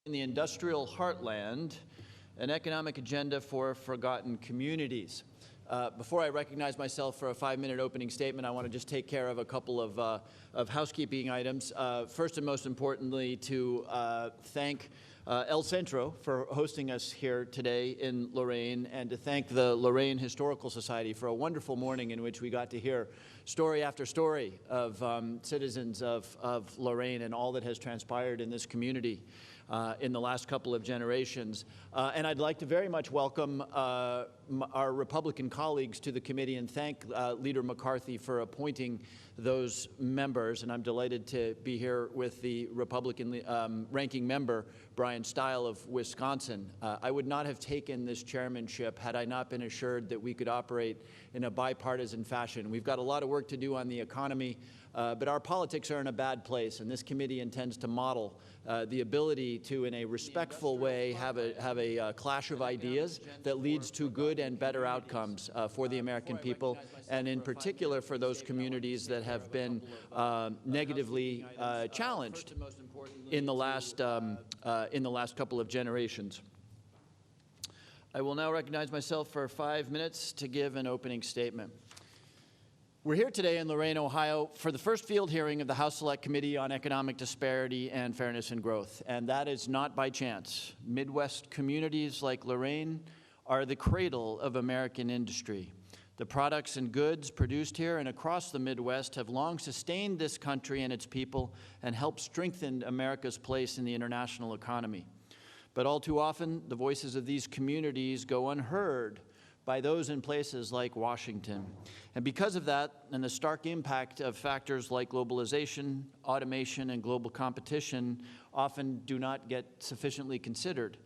in the industrial heartland, an economic agenda for forgotten communities. Before I recognize myself for a 5-minute opening statement, I want to just take care of a couple of housekeeping items. First and most importantly, to thank El Centro for hosting us here today in Lorain, and to thank the Lorraine Historical Society for a wonderful morning in which we got to hear story after story of citizens of Lorraine and all that has transpired in this community in the last couple of generations. And I'd like to very much welcome our Republican colleagues to the committee and thank Leader McCarthy for appointing those members. And I'm delighted to be here with the Republican ranking member, Brian Steil of Wisconsin. I would not have taken this chairmanship had I not been assured that we could operate in a bipartisan fashion. We've got a lot of work to do on the economy, but our politics are in a bad place, and this committee intends to model the ability to, in a respectful way, have a clash of ideas that leads to good and better outcomes for the American people, and in particular for those communities that have been negatively challenged in the last couple of generations. I will now recognize myself for 5 minutes to give an opening statement. We're here today in Lorain, Ohio, for the first field hearing of the House Select Committee on Economic Disparity and Fairness and Growth, and that is not by chance. Midwest communities like Lorraine are the cradle of American industry. The products and goods produced here and across the Midwest have long sustained this country and its people and helped strengthen America's place in the international economy. But all too often, the voices of these communities go unheard by those in places like Washington. And because of that, and the stark impact of factors like globalization, automation, and global competition often do not get sufficiently considered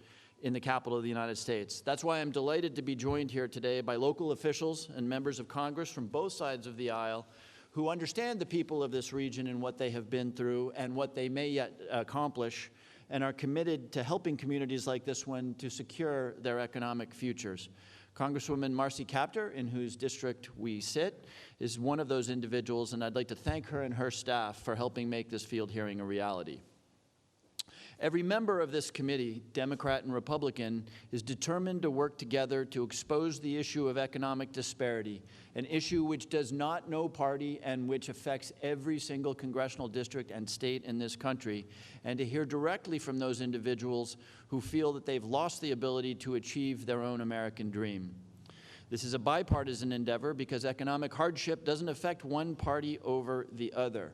in the capital of the United States. That's why I'm delighted to be joined here today by local officials and members of Congress from both sides of the aisle who understand the people of this region and what they have been through and what they may yet accomplish, and are committed to helping communities like this one to secure their economic futures. Congresswoman Marcy Kaptur, in whose district we sit, is one of those individuals, and I'd like to thank her and her staff for helping make this field hearing a reality. Every member of this committee, Democrat and Republican, is determined to work together to expose the issue of economic disparity, an issue which does not know party and which affects every single congressional district and state in this country, and to hear directly from those individuals who feel that they've lost the ability to achieve their own American dream. This is a bipartisan endeavor because economic hardship doesn't affect one party over the other.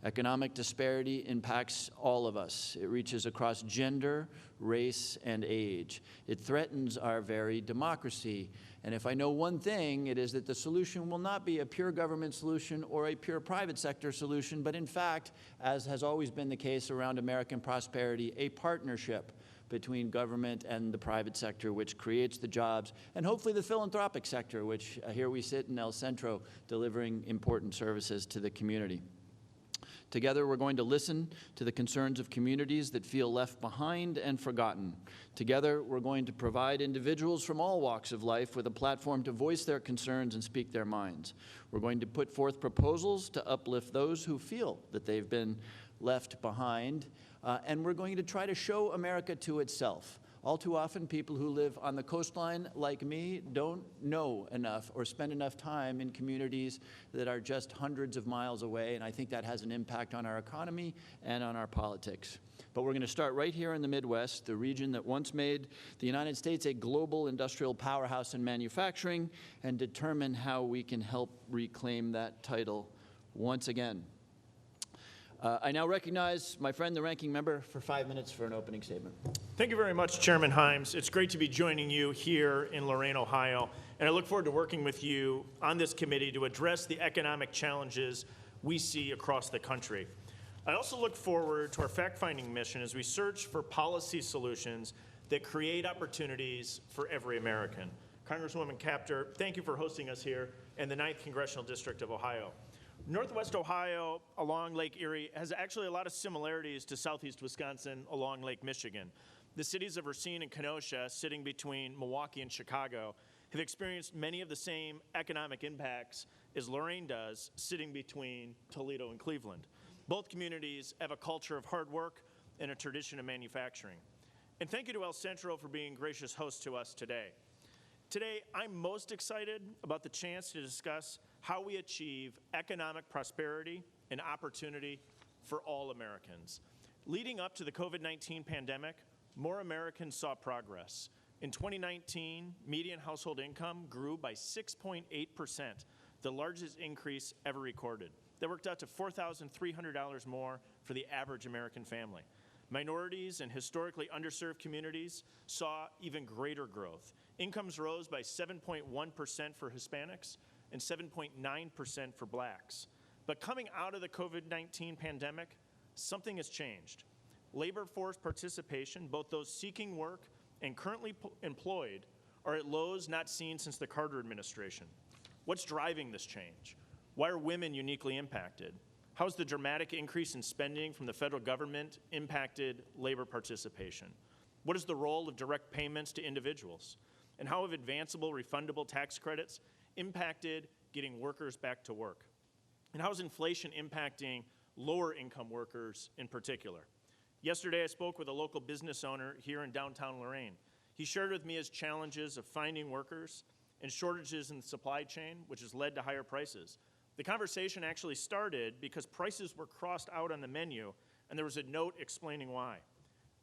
Economic disparity impacts all of us. It reaches across gender, race, and age. It threatens our very democracy. And if I know one thing, it is that the solution will not be a pure government solution or a pure private sector solution, but in fact, as has always been the case around American prosperity, a partnership between government and the private sector, which creates the jobs, and hopefully the philanthropic sector, which here we sit in El Centro, delivering important services to the community. Together, we're going to listen to the concerns of communities that feel left behind and forgotten. Together, we're going to provide individuals from all walks of life with a platform to voice their concerns and speak their minds. We're going to put forth proposals to uplift those who feel that they've been left behind, and we're going to try to show America to itself. All too often, people who live on the coastline, like me, don't know enough or spend enough time in communities that are just hundreds of miles away, and I think that has an impact on our economy and on our politics. But we're going to start right here in the Midwest, the region that once made the United States a global industrial powerhouse in manufacturing, and determine how we can help reclaim that title once again. I now recognize my friend, the ranking member, for 5 minutes for an opening statement. Thank you very much, Chairman Himes. It's great to be joining you here in Lorain, Ohio, and I look forward to working with you on this committee to address the economic challenges we see across the country. I also look forward to our fact-finding mission as we search for policy solutions that create opportunities for every American. Congresswoman Kaptur, thank you for hosting us here in the 9th Congressional District of Ohio. Northwest Ohio along Lake Erie has actually a lot of similarities to southeast Wisconsin along Lake Michigan. The cities of Racine and Kenosha, sitting between Milwaukee and Chicago, have experienced many of the same economic impacts as Lorain does, sitting between Toledo and Cleveland. Both communities have a culture of hard work and a tradition of manufacturing. And thank you to El Centro for being gracious hosts to us today. Today, I'm most excited about the chance to discuss how we achieve economic prosperity and opportunity for all Americans. Leading up to the COVID-19 pandemic, more Americans saw progress. In 2019, median household income grew by 6.8%, the largest increase ever recorded. That worked out to $4,300 more for the average American family. Minorities and historically underserved communities saw even greater growth. Incomes rose by 7.1% for Hispanics and 7.9% for blacks. But coming out of the COVID-19 pandemic, something has changed. Labor force participation, both those seeking work and currently employed, are at lows not seen since the Carter administration. What's driving this change? Why are women uniquely impacted? How has the dramatic increase in spending from the federal government impacted labor participation? What is the role of direct payments to individuals? And how have advanceable refundable tax credits impacted getting workers back to work? And how is inflation impacting lower income workers in particular? Yesterday, I spoke with a local business owner here in downtown Lorain. He shared with me his challenges of finding workers and shortages in the supply chain, which has led to higher prices. The conversation actually started because prices were crossed out on the menu, and there was a note explaining why.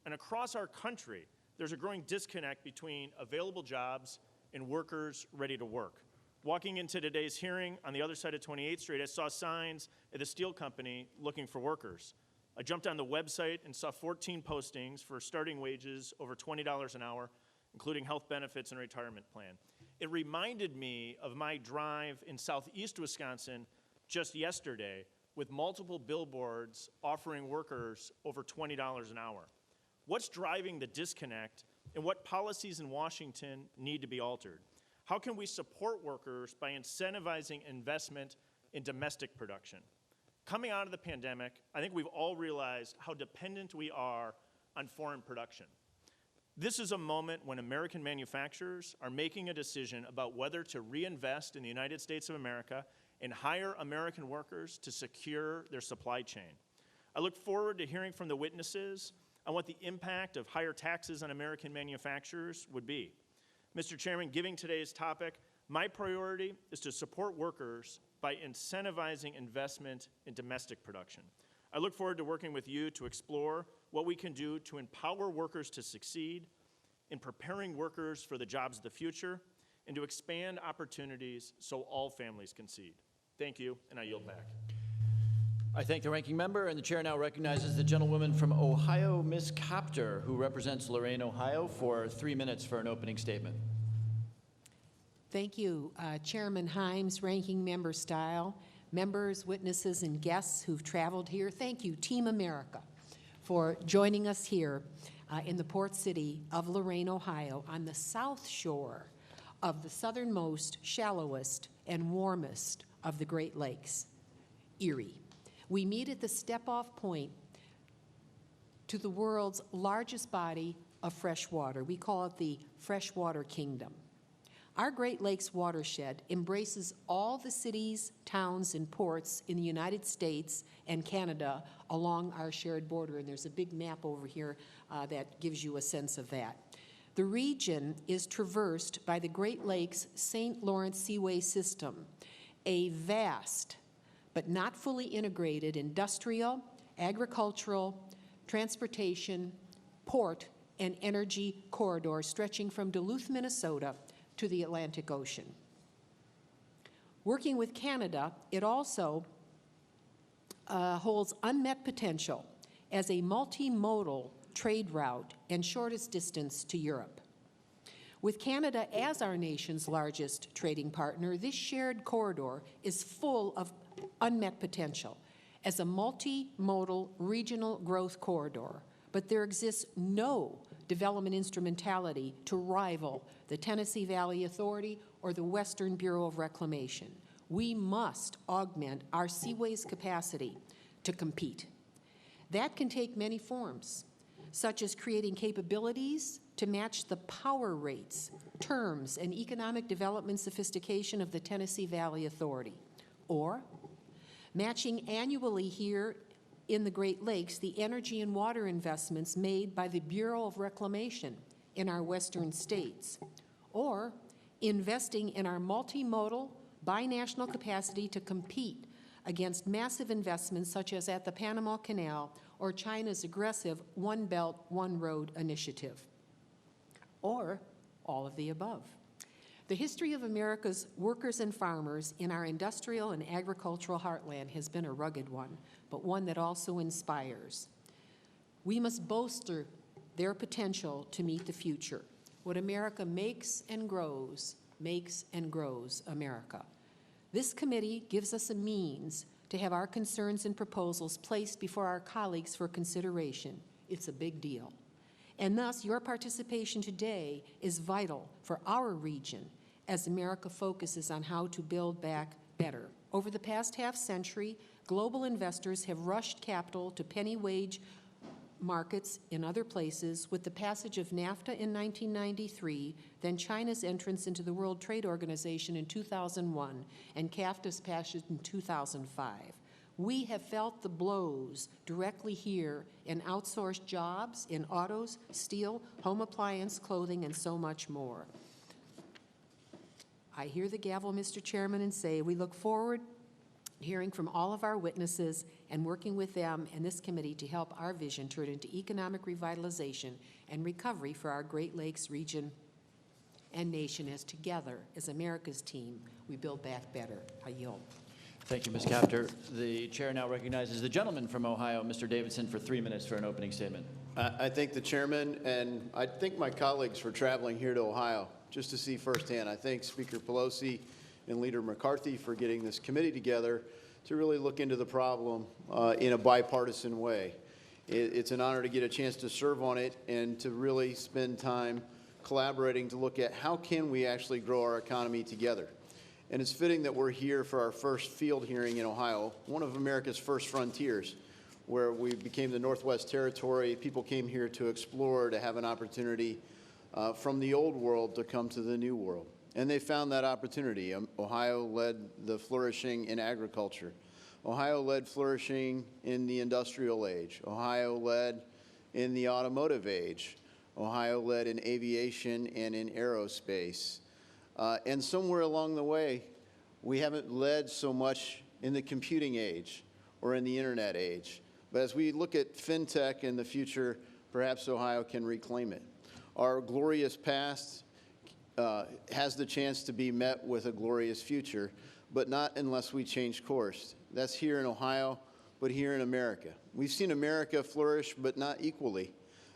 And across our country, there's a growing disconnect between available jobs and workers ready to work. Walking into today's hearing on the other side of 28th Street, I saw signs at the steel company looking for workers. I jumped on the website and saw 14 postings for starting wages over $20 an hour, including health benefits and retirement plan. It reminded me of my drive in southeast Wisconsin just yesterday with multiple billboards offering workers over $20 an hour. What's driving the disconnect, and what policies in Washington need to be altered? How can we support workers by incentivizing investment in domestic production? Coming out of the pandemic, I think we've all realized how dependent we are on foreign production. This is a moment when American manufacturers are making a decision about whether to reinvest in the United States of America and hire American workers to secure their supply chain. I look forward to hearing from the witnesses on what the impact of higher taxes on American manufacturers would be. Mr. Chairman, given today's topic, my priority is to support workers by incentivizing investment in domestic production. I look forward to working with you to explore what we can do to empower workers to succeed, in preparing workers for the jobs of the future, and to expand opportunities so all families can succeed. Thank you, and I yield back. I thank the ranking member, and the chair now recognizes the gentlewoman from Ohio, Ms. Copter, who represents Lorain, Ohio, for 3 minutes for an opening statement. Thank you, Chairman Himes, Ranking Member Stile, members, witnesses, and guests who've traveled here. Thank you, Team America, for joining us here in the port city of Lorain, Ohio, on the south shore of the southernmost, shallowest, and warmest of the Great Lakes, Erie. We meet at the step-off point to the world's largest body of fresh water. We call it the Freshwater Kingdom. Our Great Lakes watershed embraces all the cities, towns, and ports in the United States and Canada along our shared border, and there's a big map over here that gives you a sense of that. The region is traversed by the Great Lakes St. Lawrence Seaway System, a vast but not fully integrated industrial, agricultural, transportation, port, and energy corridor stretching from Duluth, Minnesota to the Atlantic Ocean. Working with Canada, it also holds unmet potential as a multimodal trade route and shortest distance to Europe. With Canada as our nation's largest trading partner, this shared corridor is full of unmet potential as a multimodal regional growth corridor, but there exists no development instrumentality to rival the Tennessee Valley Authority or the Western Bureau of Reclamation. We must augment our seaways capacity to compete. That can take many forms, such as creating capabilities to match the power rates, terms, and economic development sophistication of the Tennessee Valley Authority, or matching annually here in the Great Lakes the energy and water investments made by the Bureau of Reclamation in our western states, or investing in our multimodal, binational capacity to compete against massive investments such as at the Panama Canal or China's aggressive One Belt, One Road initiative, or all of the above. The history of America's workers and farmers in our industrial and agricultural heartland has been a rugged one, but one that also inspires. We must bolster their potential to meet the future. What America makes and grows America. This committee gives us a means to have our concerns and proposals placed before our colleagues for consideration. It's a big deal. And thus, your participation today is vital for our region as America focuses on how to build back better. Over the past half-century, global investors have rushed capital to penny-wage markets in other places with the passage of NAFTA in 1993, then China's entrance into the World Trade Organization in 2001, and CAFTA's passage in 2005. We have felt the blows directly here in outsourced jobs, in autos, steel, home appliance, clothing, and so much more. I hear the gavel, Mr. Chairman, and say we look forward hearing from all of our witnesses and working with them and this committee to help our vision turn into economic revitalization and recovery for our Great Lakes region and nation as together, as America's team, we build back better. I yield. Thank you, Ms. Capter. The chair now recognizes the gentleman from Ohio, Mr. Davidson, for 3 minutes for an opening statement. I thank the chairman, and I thank my colleagues for traveling here to Ohio just to see firsthand. I thank Speaker Pelosi and Leader McCarthy for getting this committee together to really look into the problem in a bipartisan way. It's an honor to get a chance to serve on it and to really spend time collaborating to look at how can we actually grow our economy together. And it's fitting that we're here for our first field hearing in Ohio, one of America's first frontiers, where we became the Northwest Territory. People came here to explore, to have an opportunity from the old world to come to the new world. And they found that opportunity. Ohio led the flourishing in agriculture. Ohio led flourishing in the industrial age. Ohio led in the automotive age. Ohio led in aviation and in aerospace. And somewhere along the way, we haven't led so much in the computing age or in the internet age. But as we look at fintech in the future, perhaps Ohio can reclaim it. Our glorious past has the chance to be met with a glorious future, but not unless we change course. That's here in Ohio, but here in America. We've seen America flourish, but not equally.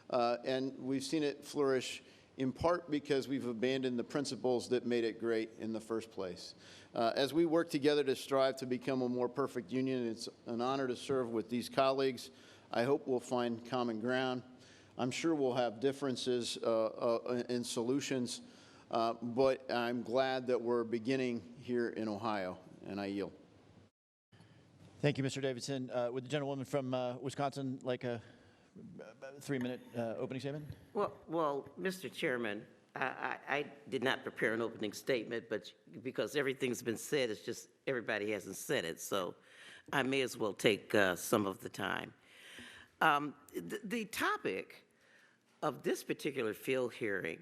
And we've seen it flourish in part because we've abandoned the principles that made it great in the first place. As we work together to strive to become a more perfect union, it's an honor to serve with these colleagues. I hope we'll find common ground. I'm sure we'll have differences in solutions, but I'm glad that we're beginning here in Ohio, and I yield. Thank you, Mr. Davidson. Would the gentlewoman from Wisconsin like a 3-minute opening statement? Well, Mr. Chairman, I did not prepare an opening statement, but because everything's been said, it's just everybody hasn't said it, so I may as well take some of the time. The topic of this particular field hearing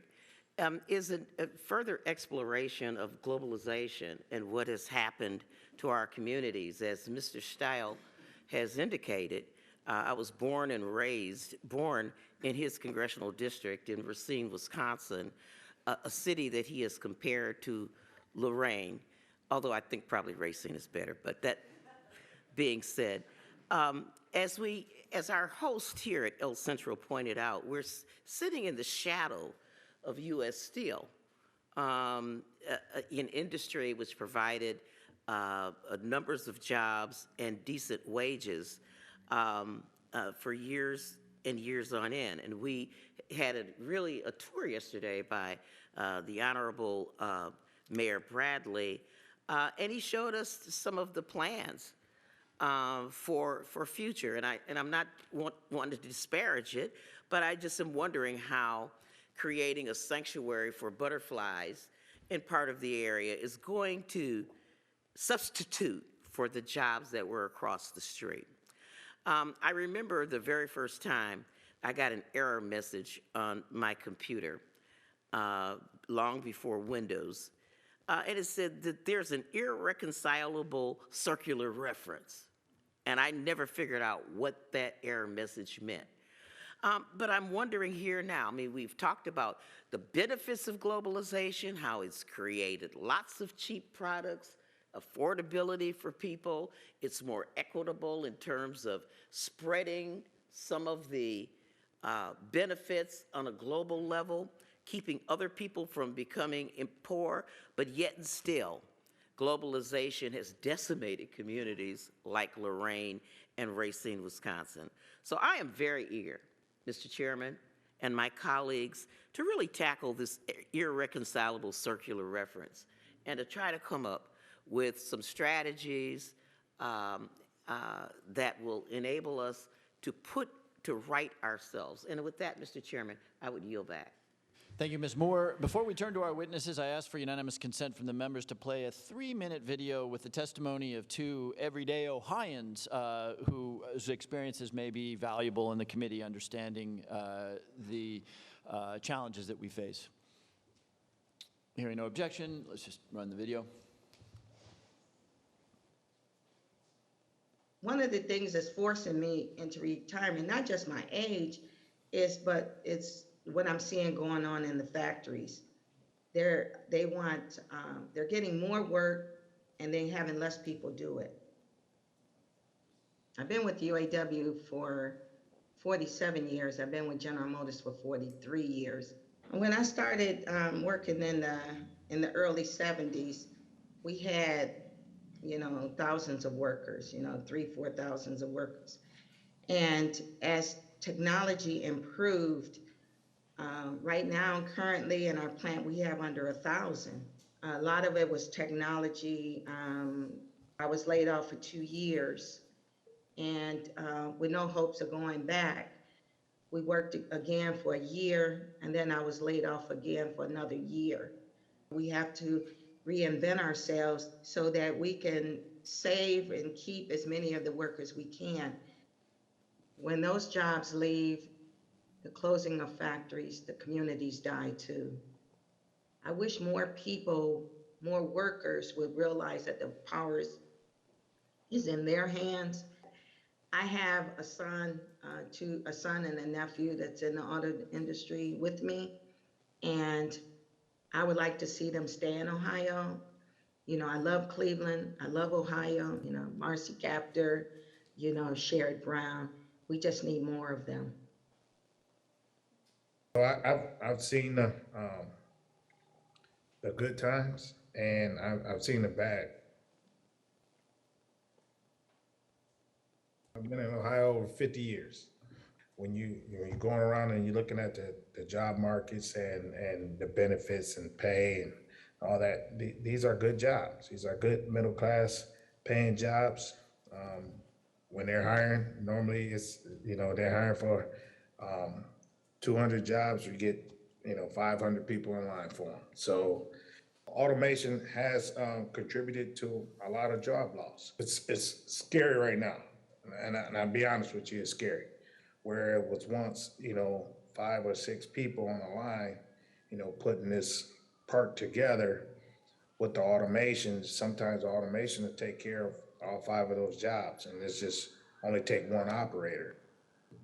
is a further exploration of globalization and what has happened to our communities. As Mr. Steil has indicated, I was born and raised, born in his congressional district in Racine, Wisconsin, a city that he has compared to Lorain, although I think probably Racine is better, but that being said, as our host here at El Centro pointed out, we're sitting in the shadow of U.S. Steel, an industry which provided numbers of jobs and decent wages for years and years on end. And we had a tour yesterday by the Honorable Mayor Bradley, and he showed us some of the plans for future. And I'm not wanting to disparage it, but I just am wondering how creating a sanctuary for butterflies in part of the area is going to substitute for the jobs that were across the street. I remember the very first time I got an error message on my computer, long before Windows, and it said that there's an irreconcilable circular reference. And I never figured out what that error message meant. But I'm wondering here now, I mean, we've talked about the benefits of globalization, how it's created lots of cheap products, affordability for people. It's more equitable in terms of spreading some of the benefits on a global level, keeping other people from becoming poor, but yet and still, globalization has decimated communities like Lorain and Racine, Wisconsin. So I am very eager, Mr. Chairman, and my colleagues to really tackle this irreconcilable circular reference and to try to come up with some strategies that will enable us to right ourselves. And with that, Mr. Chairman, I would yield back. Thank you, Ms. Moore. Before we turn to our witnesses, I ask for unanimous consent from the members to play a 3-minute video with the testimony of 2 everyday Ohioans whose experiences may be valuable in the committee understanding the challenges that we face. Hearing no objection, let's just run the video. One of the things that's forcing me into retirement, not just my age, but it's what I'm seeing going on in the factories. They're getting more work and they're having less people do it. I've been with UAW for 47 years. I've been with General Motors for 43 years. When I started working in the early 70s, we had, thousands of workers, 3,000-4,000 of workers. And as technology improved, right now, currently in our plant, we have under 1,000. A lot of it was technology. I was laid off for 2 years, and with no hopes of going back. We worked again for a year, and then I was laid off again for another year. We have to reinvent ourselves so that we can save and keep as many of the workers we can. When those jobs leave, the closing of factories, the communities die too. I wish more people, more workers would realize that the power is in their hands. I have a son and a nephew that's in the auto industry with me, and I would like to see them stay in Ohio. I love Cleveland, I love Ohio, Marcy Kaptur, Sherrod Brown. We just need more of them. I've seen the good times, and I've seen the bad. I've been in Ohio over 50 years. When you're going around and you're looking at the job markets and the benefits and pay and all that, these are good jobs. These are good middle class paying jobs. When they're hiring, normally it's, they're hiring for 200 jobs, you get 500 people in line for them. So automation has contributed to a lot of job loss. It's scary right now, and I'll be honest with you, it's scary. Where it was once 5 or 6 people on the line, putting this part together with the automation. Sometimes the automation will take care of all 5 of those jobs, and it's just only take 1 operator.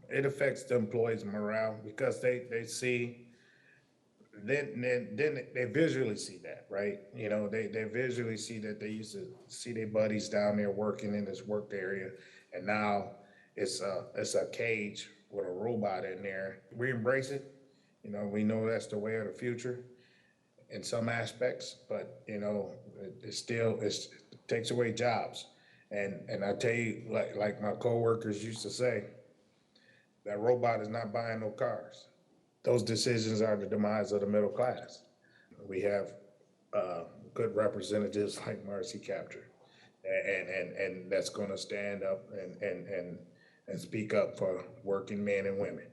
It affects the employees' morale because they see, then they visually see that, right? They visually see that they used to see their buddies down there working in this work area, and now it's a cage with a robot in there. We embrace it. We know that's the way of the future in some aspects, but it takes away jobs. And I tell you, like my coworkers used to say, that robot is not buying no cars. Those decisions are the demise of the middle class. We have good representatives like Marcy Kaptur, and that's going to stand up and speak up for working men and women.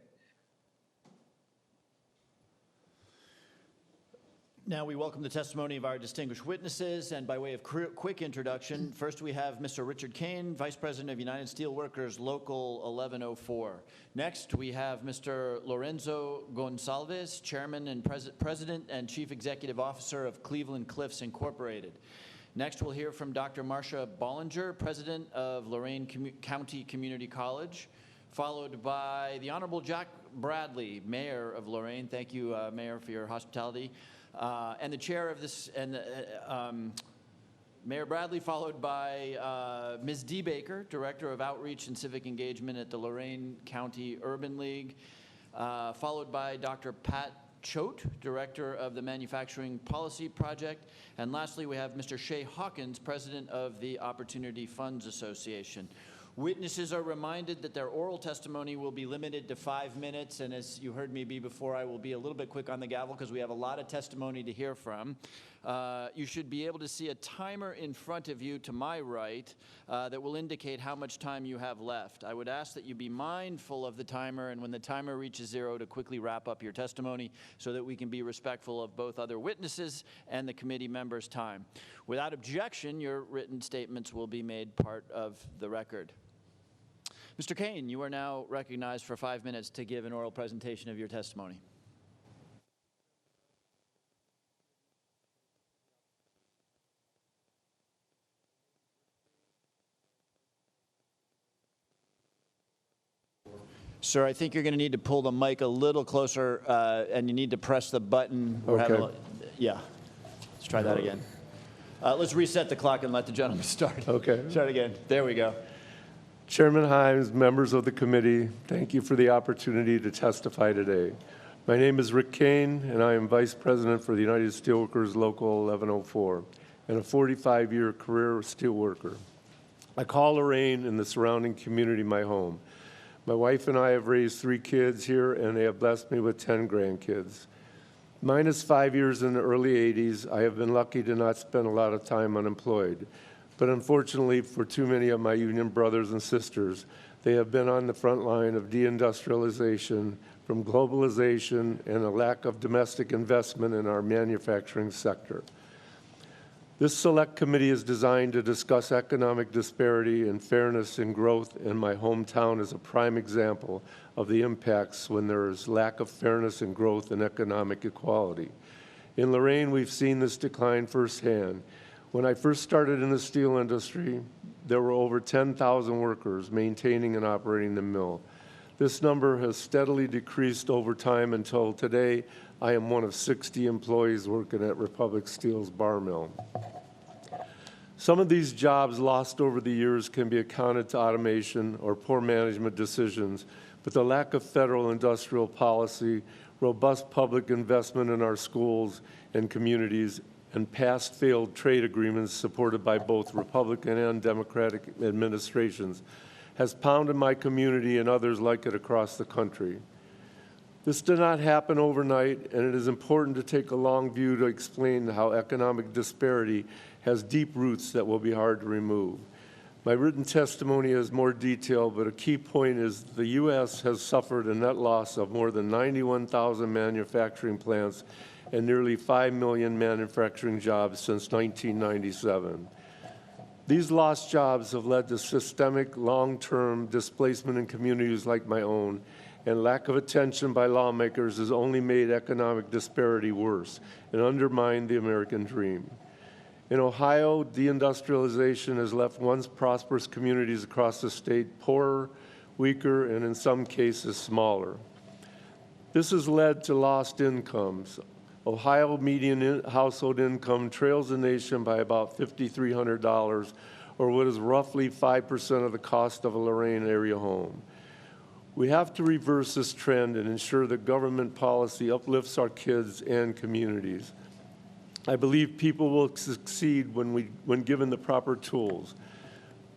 Now we welcome the testimony of our distinguished witnesses, and by way of quick introduction, first we have Mr. Richard Kane, Vice President of United Steelworkers, Local 1104. Next, we have Mr. Lorenzo Gonsalves, Chairman and President and Chief Executive Officer of Cleveland Cliffs Incorporated. Next, we'll hear from Dr. Marcia Bollinger, President of Lorain County Community College, followed by the Honorable Jack Bradley, Mayor of Lorain. Thank you, Mayor, for your hospitality. And the chair of this, and Mayor Bradley, followed by Ms. D. Baker, Director of Outreach and Civic Engagement at the Lorain County Urban League, followed by Dr. Pat Choate, Director of the Manufacturing Policy Project, and lastly, we have Mr. Shay Hawkins, President of the Opportunity Funds Association. Witnesses are reminded that their oral testimony will be limited to 5 minutes, and as you heard me be before, I will be a little bit quick on the gavel because we have a lot of testimony to hear from. You should be able to see a timer in front of you to my right that will indicate how much time you have left. I would ask that you be mindful of the timer, and when the timer reaches 0, to quickly wrap up your testimony so that we can be respectful of both other witnesses and the committee members' time. Without objection, your written statements will be made part of the record. Mr. Kane, you are now recognized for 5 minutes to give an oral presentation of your testimony. Sir, I think you're going to need to pull the mic a little closer, and you need to press the button. Okay. Yeah. Let's try that again. Let's reset the clock and let the gentleman start. Okay. Start again. There we go. Chairman Himes, members of the committee, thank you for the opportunity to testify today. My name is Rick Kane, and I am Vice President for the United Steelworkers Local 1104, and a 45-year career steelworker. I call Lorraine and the surrounding community my home. My wife and I have raised 3 kids here, and they have blessed me with 10 grandkids. Minus 5 years in the early 80s, I have been lucky to not spend a lot of time unemployed. But unfortunately, for too many of my union brothers and sisters, they have been on the front line of deindustrialization, from globalization, and a lack of domestic investment in our manufacturing sector. This select committee is designed to discuss economic disparity and fairness in growth, and my hometown is a prime example of the impacts when there is lack of fairness in growth and economic equality. In Lorraine, we've seen this decline firsthand. When I first started in the steel industry, there were over 10,000 workers maintaining and operating the mill. This number has steadily decreased over time until today I am one of 60 employees working at Republic Steel's bar mill. Some of these jobs lost over the years can be accounted to automation or poor management decisions, but the lack of federal industrial policy, robust public investment in our schools and communities, and past failed trade agreements supported by both Republican and Democratic administrations has pounded my community and others like it across the country. This did not happen overnight, and it is important to take a long view to explain how economic disparity has deep roots that will be hard to remove. My written testimony has more detail, but a key point is the U.S. has suffered a net loss of more than 91,000 manufacturing plants and nearly 5 million manufacturing jobs since 1997. These lost jobs have led to systemic, long-term displacement in communities like my own, and lack of attention by lawmakers has only made economic disparity worse and undermined the American dream. In Ohio, deindustrialization has left once prosperous communities across the state poorer, weaker, and in some cases smaller. This has led to lost incomes. Ohio median household income trails the nation by about $5,300, or what is roughly 5% of the cost of a Lorain area home. We have to reverse this trend and ensure that government policy uplifts our kids and communities. I believe people will succeed when given the proper tools.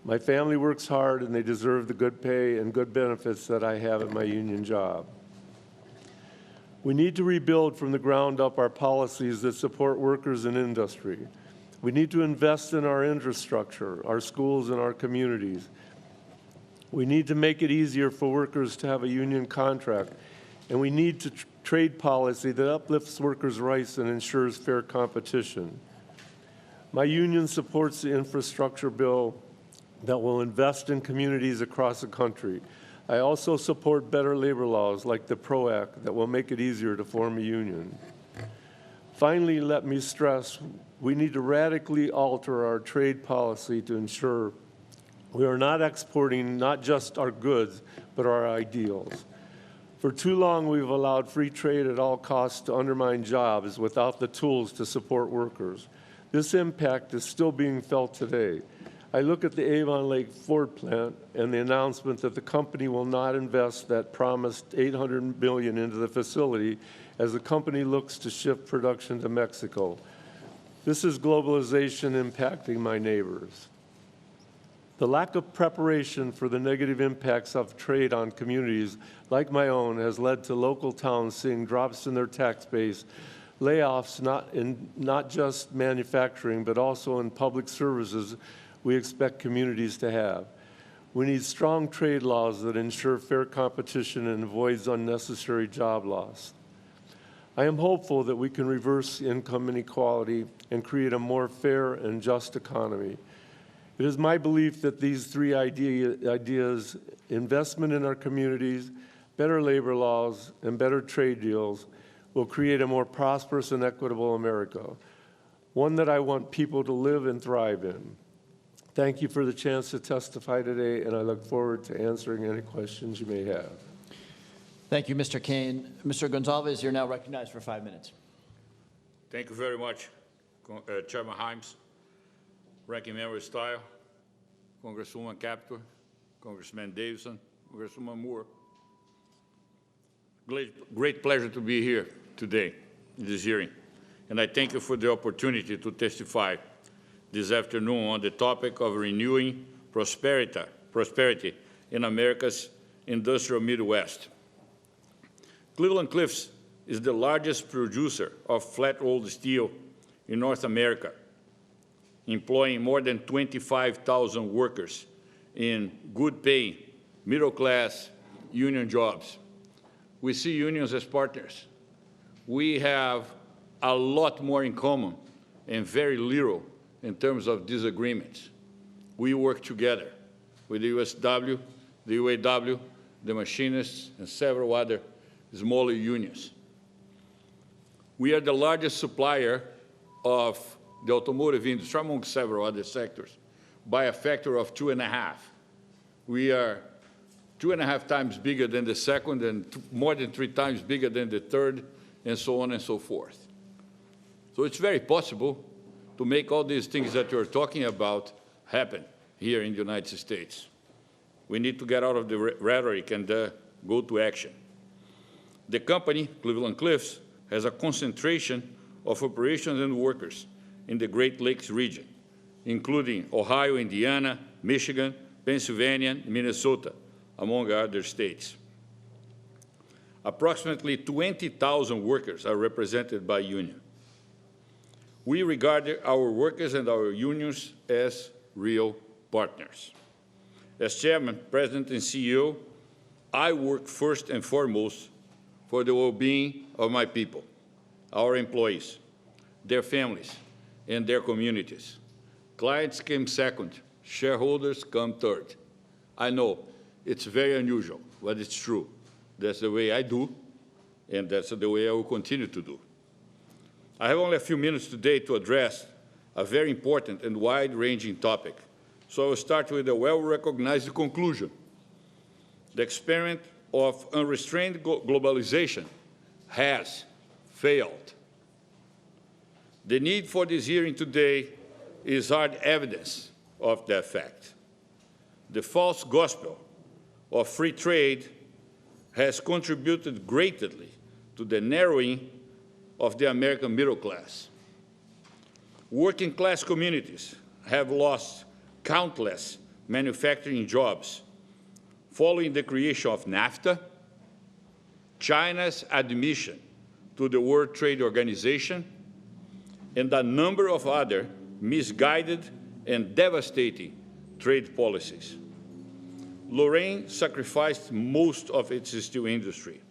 My family works hard, and they deserve the good pay and good benefits that I have at my union job. We need to rebuild from the ground up our policies that support workers in industry. We need to invest in our infrastructure, our schools, and our communities. We need to make it easier for workers to have a union contract, and we need to trade policy that uplifts workers' rights and ensures fair competition. My union supports the infrastructure bill that will invest in communities across the country. I also support better labor laws like the PRO Act that will make it easier to form a union. Finally, let me stress, we need to radically alter our trade policy to ensure we are not exporting not just our goods, but our ideals. For too long, we've allowed free trade at all costs to undermine jobs without the tools to support workers. This impact is still being felt today. I look at the Avon Lake Ford plant and the announcement that the company will not invest that promised $800 billion into the facility as the company looks to shift production to Mexico. This is globalization impacting my neighbors. The lack of preparation for the negative impacts of trade on communities like my own has led to local towns seeing drops in their tax base, layoffs not just manufacturing, but also in public services we expect communities to have. We need strong trade laws that ensure fair competition and avoids unnecessary job loss. I am hopeful that we can reverse income inequality and create a more fair and just economy. It is my belief that these three ideas, investment in our communities, better labor laws, and better trade deals, will create a more prosperous and equitable America, one that I want people to live and thrive in. Thank you for the chance to testify today, and I look forward to answering any questions you may have. Thank you, Mr. Kane. Mr. Gonzalez, you're now recognized for 5 minutes. Thank you very much, Chairman Himes, Ranking Member Style, Congresswoman Captor, Congressman Davison, Congresswoman Moore. Great pleasure to be here today in this hearing, and I thank you for the opportunity to testify this afternoon on the topic of renewing prosperity in America's industrial Midwest. Cleveland-Cliffs is the largest producer of flat-rolled steel in North America, employing more than 25,000 workers in good-paying, middle-class union jobs. We see unions as partners. We have a lot more in common and very little in terms of disagreements. We work together with the USW, the UAW, the machinists, and several other smaller unions. We are the largest supplier of the automotive industry, among several other sectors, by a factor of 2.5. We are 2.5 times bigger than the second and more than 3 times bigger than the third, and so on and so forth. So it's very possible to make all these things that you're talking about happen here in the United States. We need to get out of the rhetoric and go to action. The company, Cleveland-Cliffs, has a concentration of operations and workers in the Great Lakes region, including Ohio, Indiana, Michigan, Pennsylvania, and Minnesota, among other states. Approximately 20,000 workers are represented by union. We regard our workers and our unions as real partners. As Chairman, President, and CEO, I work first and foremost for the well-being of my people, our employees, their families, and their communities. Clients came second, shareholders come third. I know it's very unusual, but it's true. That's the way I do, and that's the way I will continue to do. I have only a few minutes today to address a very important and wide-ranging topic, so I will start with a well-recognized conclusion. The experiment of unrestrained globalization has failed. The need for this hearing today is hard evidence of that fact. The false gospel of free trade has contributed greatly to the narrowing of the American middle class. Working class communities have lost countless manufacturing jobs following the creation of NAFTA, China's admission to the World Trade Organization, and a number of other misguided and devastating trade policies. Lorraine sacrificed most of its steel industry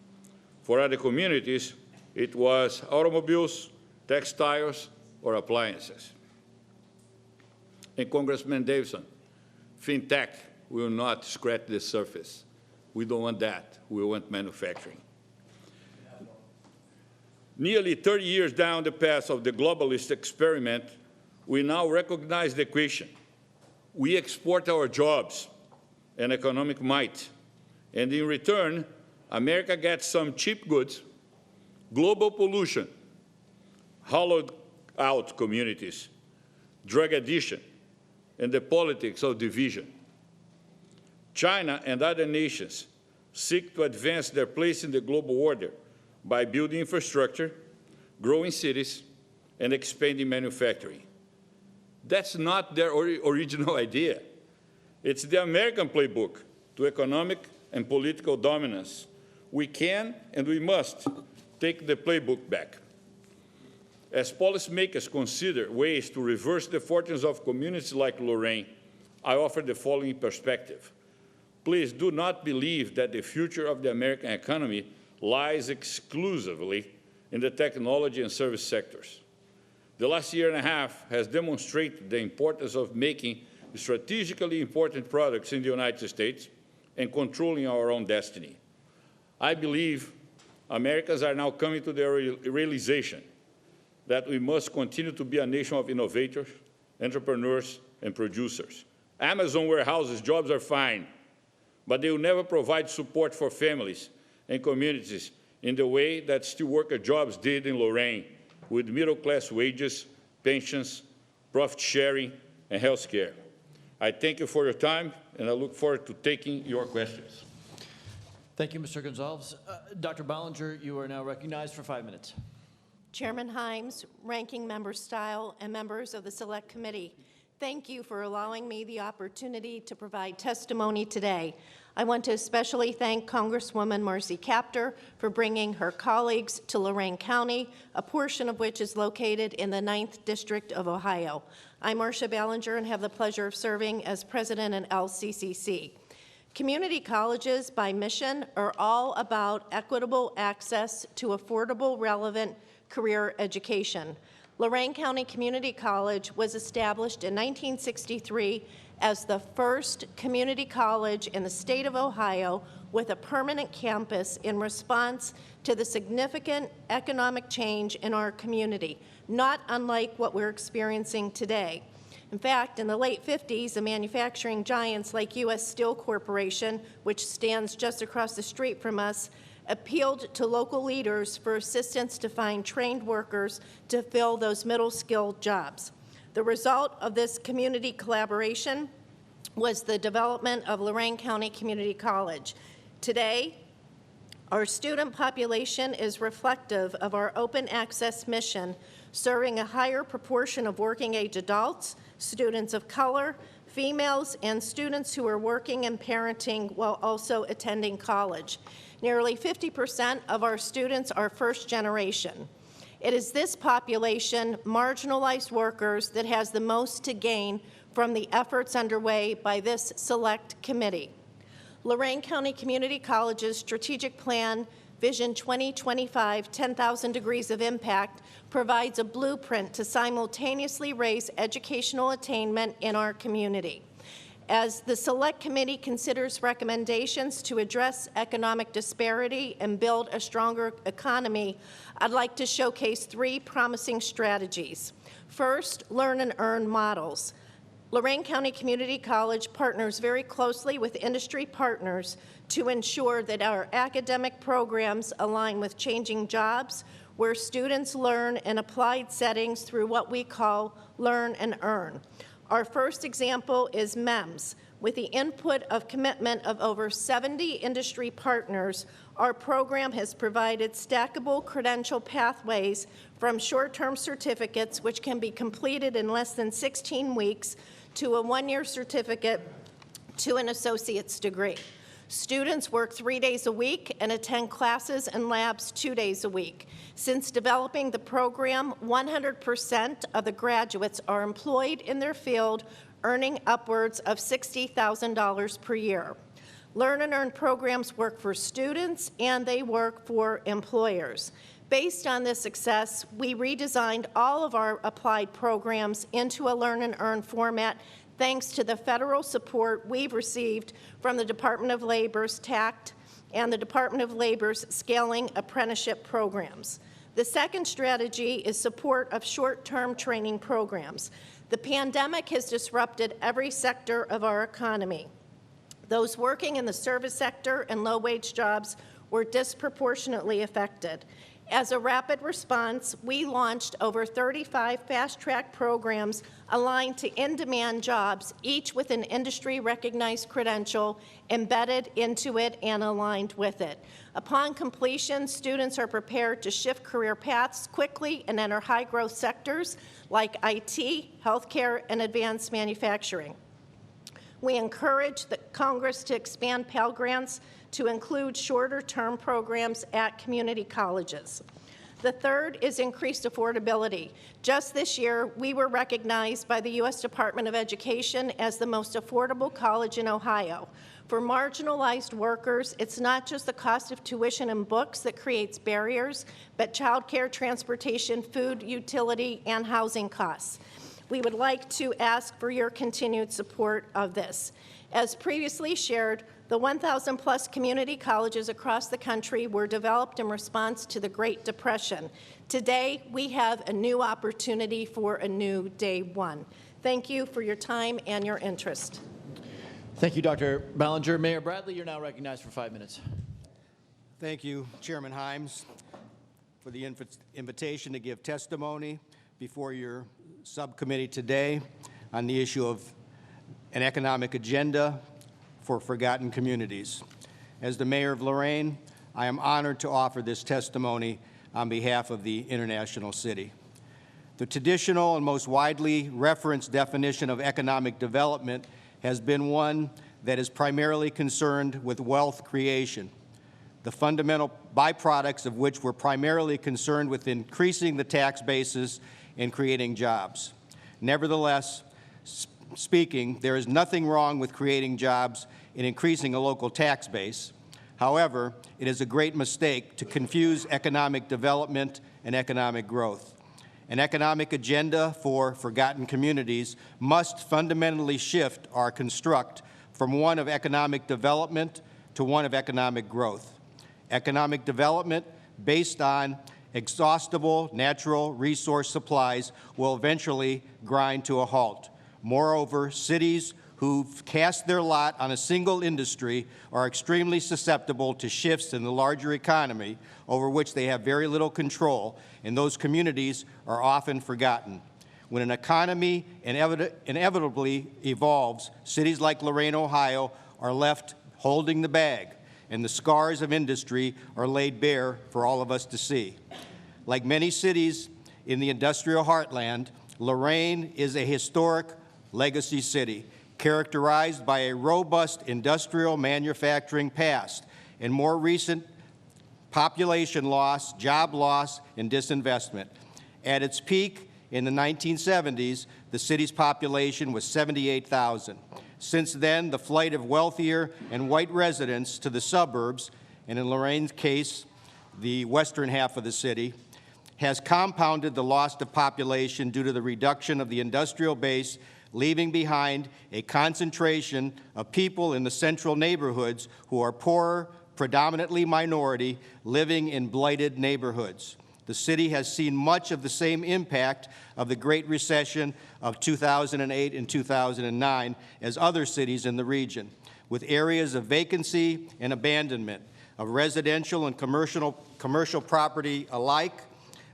For other communities, it was automobiles, textiles, or appliances. And Congressman Davidson, fintech will not scratch the surface. We don't want that. We want manufacturing. Nearly 30 years down the path of the globalist experiment, we now recognize the equation. We export our jobs and economic might, and in return, America gets some cheap goods, global pollution, hollowed out communities, drug addiction, and the politics of division. China and other nations seek to advance their place in the global order by building infrastructure, growing cities, and expanding manufacturing. That's not their original idea. It's the American playbook to economic and political dominance. We can and we must take the playbook back. As policymakers consider ways to reverse the fortunes of communities like Lorraine, I offer the following perspective. Please do not believe that the future of the American economy lies exclusively in the technology and service sectors. The last year and a half has demonstrated the importance of making strategically important products in the United States and controlling our own destiny. I believe Americans are now coming to the realization that we must continue to be a nation of innovators, entrepreneurs, and producers. Amazon warehouses jobs are fine, but they will never provide support for families and communities in the way that steelworker jobs did in Lorain, with middle-class wages, pensions, profit sharing, and health care. I thank you for your time, and I look forward to taking your questions. Thank you, Mr. Gonzalez. Dr. Ballinger, you are now recognized for 5 minutes. Chairman Himes, Ranking Member Stile, and members of the Select Committee, thank you for allowing me the opportunity to provide testimony today. I want to especially thank Congresswoman Marcy Kaptur for bringing her colleagues to Lorain County, a portion of which is located in the 9th District of Ohio. I'm Marcia Ballinger and have the pleasure of serving as president in LCCC. Community colleges, by mission, are all about equitable access to affordable, relevant career education. Lorain County Community College was established in 1963 as the first community college in the state of Ohio with a permanent campus in response to the significant economic change in our community, not unlike what we're experiencing today. In fact, in the late 50s, the manufacturing giants like U.S. Steel Corporation, which stands just across the street from us, appealed to local leaders for assistance to find trained workers to fill those middle-skilled jobs. The result of this community collaboration was the development of Lorain County Community College. Today, our student population is reflective of our open access mission, serving a higher proportion of working-age adults, students of color, females, and students who are working and parenting while also attending college. Nearly 50% of our students are first generation. It is this population, marginalized workers, that has the most to gain from the efforts underway by this select committee. Lorain County Community College's strategic plan, Vision 2025, 10,000 Degrees of Impact, provides a blueprint to simultaneously raise educational attainment in our community. As the Select Committee considers recommendations to address economic disparity and build a stronger economy, I'd like to showcase 3 promising strategies. First, learn and earn models. Lorain County Community College partners very closely with industry partners to ensure that our academic programs align with changing jobs, where students learn in applied settings through what we call learn and earn. Our first example is MEMS. With the input of commitment of over 70 industry partners, our program has provided stackable credential pathways from short-term certificates, which can be completed in less than 16 weeks, to a 1-year certificate to an associate's degree. Students work 3 days a week and attend classes and labs 2 days a week. Since developing the program, 100% of the graduates are employed in their field, earning upwards of $60,000 per year. Learn and Earn programs work for students and they work for employers. Based on this success, we redesigned all of our applied programs into a Learn and Earn format thanks to the federal support we've received from the Department of Labor's TACT and the Department of Labor's Scaling Apprenticeship Programs. The second strategy is support of short-term training programs. The pandemic has disrupted every sector of our economy. Those working in the service sector and low-wage jobs were disproportionately affected. As a rapid response, we launched over 35 fast-track programs aligned to in-demand jobs, each with an industry-recognized credential embedded into it and aligned with it. Upon completion, students are prepared to shift career paths quickly and enter high-growth sectors like IT, healthcare, and advanced manufacturing. We encourage the Congress to expand Pell Grants to include shorter-term programs at community colleges. The third is increased affordability. Just this year, we were recognized by the U.S. Department of Education as the most affordable college in Ohio. For marginalized workers, it's not just the cost of tuition and books that creates barriers, but childcare, transportation, food, utility, and housing costs. We would like to ask for your continued support of this. As previously shared, the 1,000+ community colleges across the country were developed in response to the Great Depression. Today, we have a new opportunity for a new day one. Thank you for your time and your interest. Thank you, Dr. Ballinger. Mayor Bradley, you're now recognized for 5 minutes. Thank you, Chairman Himes, for the invitation to give testimony before your subcommittee today on the issue of an economic agenda for forgotten communities. As the mayor of Lorraine, I am honored to offer this testimony on behalf of the international city. The traditional and most widely referenced definition of economic development has been one that is primarily concerned with wealth creation, the fundamental byproducts of which were primarily concerned with increasing the tax basis and creating jobs. Nevertheless, speaking, there is nothing wrong with creating jobs and increasing a local tax base. However, it is a great mistake to confuse economic development and economic growth. An economic agenda for forgotten communities must fundamentally shift our construct from one of economic development to one of economic growth. Economic development based on exhaustible natural resource supplies will eventually grind to a halt. Moreover, cities who've cast their lot on a single industry are extremely susceptible to shifts in the larger economy over which they have very little control, and those communities are often forgotten. When an economy inevitably evolves, cities like Lorain, Ohio, are left holding the bag, and the scars of industry are laid bare for all of us to see. Like many cities in the industrial heartland, Lorraine is a historic legacy city, characterized by a robust industrial manufacturing past and more recent population loss, job loss, and disinvestment. At its peak in the 1970s, the city's population was 78,000. Since then, the flight of wealthier and white residents to the suburbs, and in Lorraine's case, the western half of the city, has compounded the loss of population due to the reduction of the industrial base, leaving behind a concentration of people in the central neighborhoods who are poorer, predominantly minority, living in blighted neighborhoods. The city has seen much of the same impact of the Great Recession of 2008 and 2009 as other cities in the region, with areas of vacancy and abandonment of residential and commercial property alike.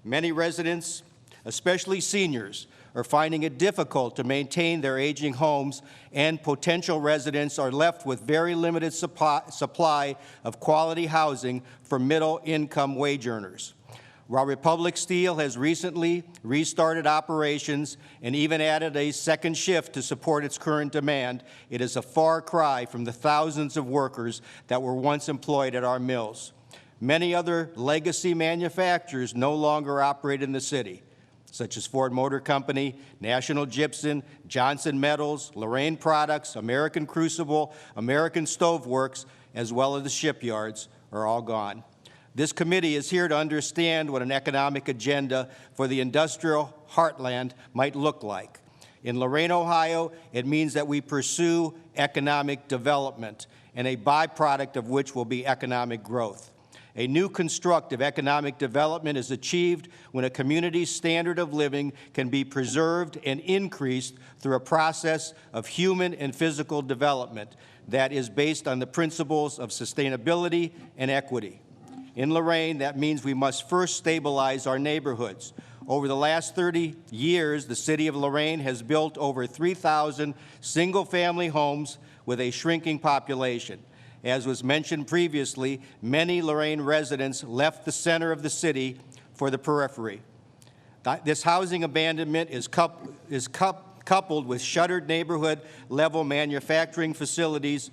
Many residents, especially seniors, are finding it difficult to maintain their aging homes, and potential residents are left with very limited supply of quality housing for middle-income wage earners. While Republic Steel has recently restarted operations and even added a second shift to support its current demand, it is a far cry from the thousands of workers that were once employed at our mills. Many other legacy manufacturers no longer operate in the city. such as Ford Motor Company, National Gypsum, Johnson Metals, Lorain Products, American Crucible, American Stove Works, as well as the shipyards, are all gone. This committee is here to understand what an economic agenda for the industrial heartland might look like. In Lorain, Ohio, it means that we pursue economic development, and a byproduct of which will be economic growth. A new construct of economic development is achieved when a community's standard of living can be preserved and increased through a process of human and physical development that is based on the principles of sustainability and equity. In Lorain, that means we must first stabilize our neighborhoods. Over the last 30 years, the city of Lorain has built over 3,000 single-family homes with a shrinking population. As was mentioned previously, many Lorain residents left the center of the city for the periphery. This housing abandonment is coupled with shuttered neighborhood-level manufacturing facilities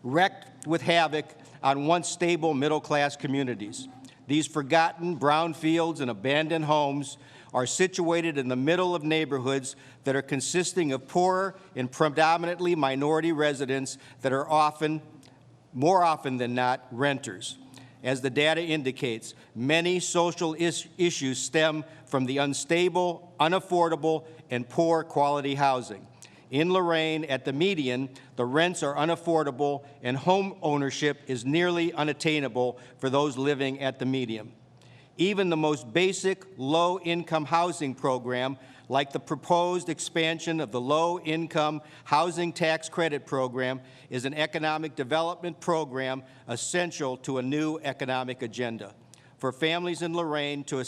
wreaked with havoc on once stable middle-class communities. These forgotten brownfields and abandoned homes are situated in the middle of neighborhoods that are consisting of poorer and predominantly minority residents that are more often than not, renters. As the data indicates, many social issues stem from the unstable, unaffordable, and poor quality housing. In Lorain, at the median, the rents are unaffordable and home ownership is nearly unattainable for those living at the median. Even the most basic low-income housing program, like the proposed expansion of the low-income housing tax credit program, is an economic development program essential to a new economic agenda. For families in Lorain to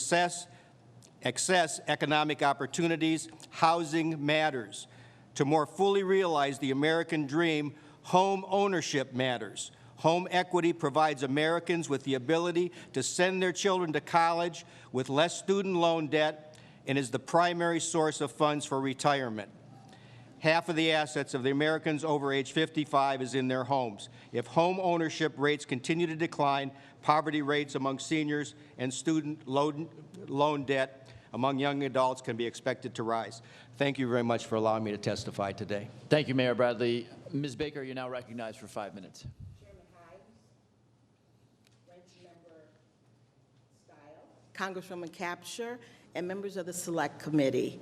access economic opportunities, housing matters. To more fully realize the American dream, home ownership matters. Home equity provides Americans with the ability to send their children to college with less student loan debt and is the primary source of funds for retirement. Half of the assets of the Americans over age 55 is in their homes. If home ownership rates continue to decline, poverty rates among seniors and student loan debt among young adults can be expected to rise. Thank you very much for allowing me to testify today. Thank you, Mayor Bradley. Ms. Baker, you're now recognized for 5 minutes. Chairman Hyde, Ranking Member Stile, Congresswoman Capture, and members of the Select Committee.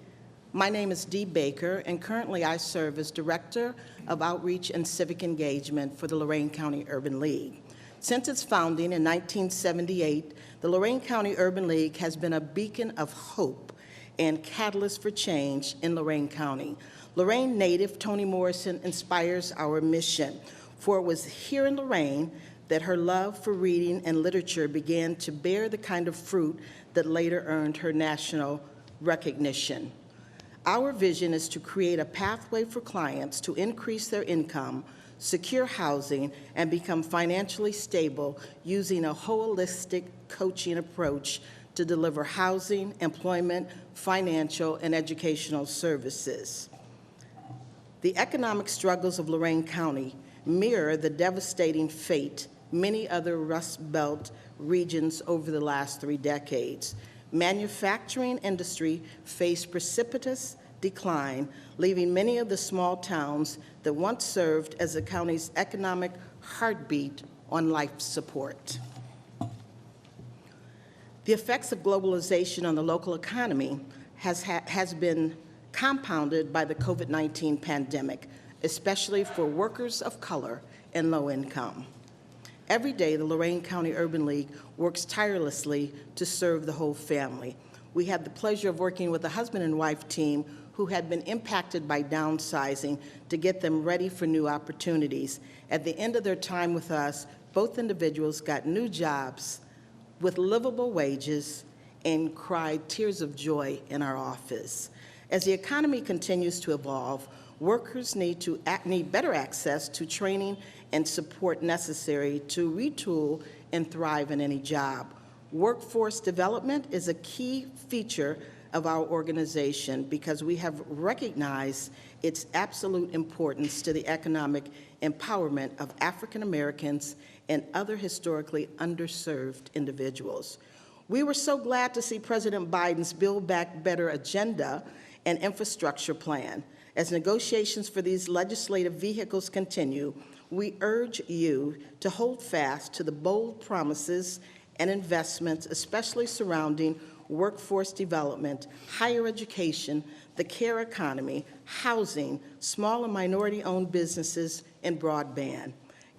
My name is Dee Baker, and currently I serve as Director of Outreach and Civic Engagement for the Lorain County Urban League. Since its founding in 1978, the Lorain County Urban League has been a beacon of hope and catalyst for change in Lorain County. Lorain native Toni Morrison inspires our mission, for it was here in Lorain that her love for reading and literature began to bear the kind of fruit that later earned her national recognition. Our vision is to create a pathway for clients to increase their income, secure housing, and become financially stable using a holistic coaching approach to deliver housing, employment, financial, and educational services. The economic struggles of Lorain County mirror the devastating fate many other Rust Belt regions over the last 3 decades. Manufacturing industry faced precipitous decline, leaving many of the small towns that once served as the county's economic heartbeat on life support. The effects of globalization on the local economy has been compounded by the COVID-19 pandemic, especially for workers of color and low income. Every day, the Lorain County Urban League works tirelessly to serve the whole family. We had the pleasure of working with a husband and wife team who had been impacted by downsizing to get them ready for new opportunities. At the end of their time with us, both individuals got new jobs with livable wages and cried tears of joy in our office. As the economy continues to evolve, workers need better access to training and support necessary to retool and thrive in any job. Workforce development is a key feature of our organization because we have recognized its absolute importance to the economic empowerment of African Americans and other historically underserved individuals. We were so glad to see President Biden's Build Back Better agenda and infrastructure plan. As negotiations for these legislative vehicles continue, we urge you to hold fast to the bold promises and investments, especially surrounding workforce development, higher education, the care economy, housing, small and minority-owned businesses, and broadband.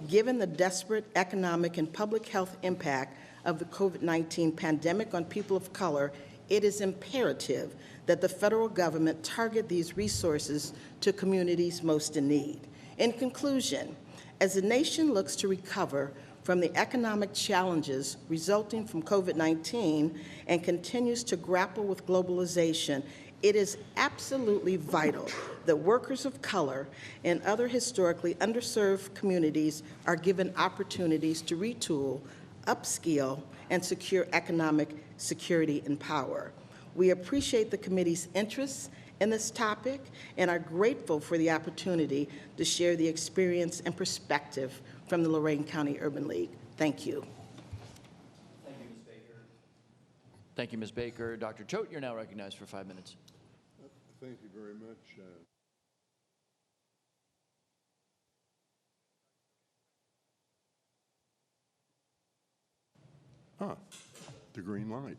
Given the desperate economic and public health impact of the COVID-19 pandemic on people of color, it is imperative that the federal government target these resources to communities most in need. In conclusion, as the nation looks to recover from the economic challenges resulting from COVID-19 and continues to grapple with globalization, it is absolutely vital that workers of color and other historically underserved communities are given opportunities to retool, upskill, and secure economic security and power. We appreciate the committee's interest in this topic and are grateful for the opportunity to share the experience and perspective from the Lorain County Urban League. Thank you. Thank you, Ms. Baker. Thank you, Ms. Baker. Dr. Choate, you're now recognized for 5 minutes. Thank you very much. The green light.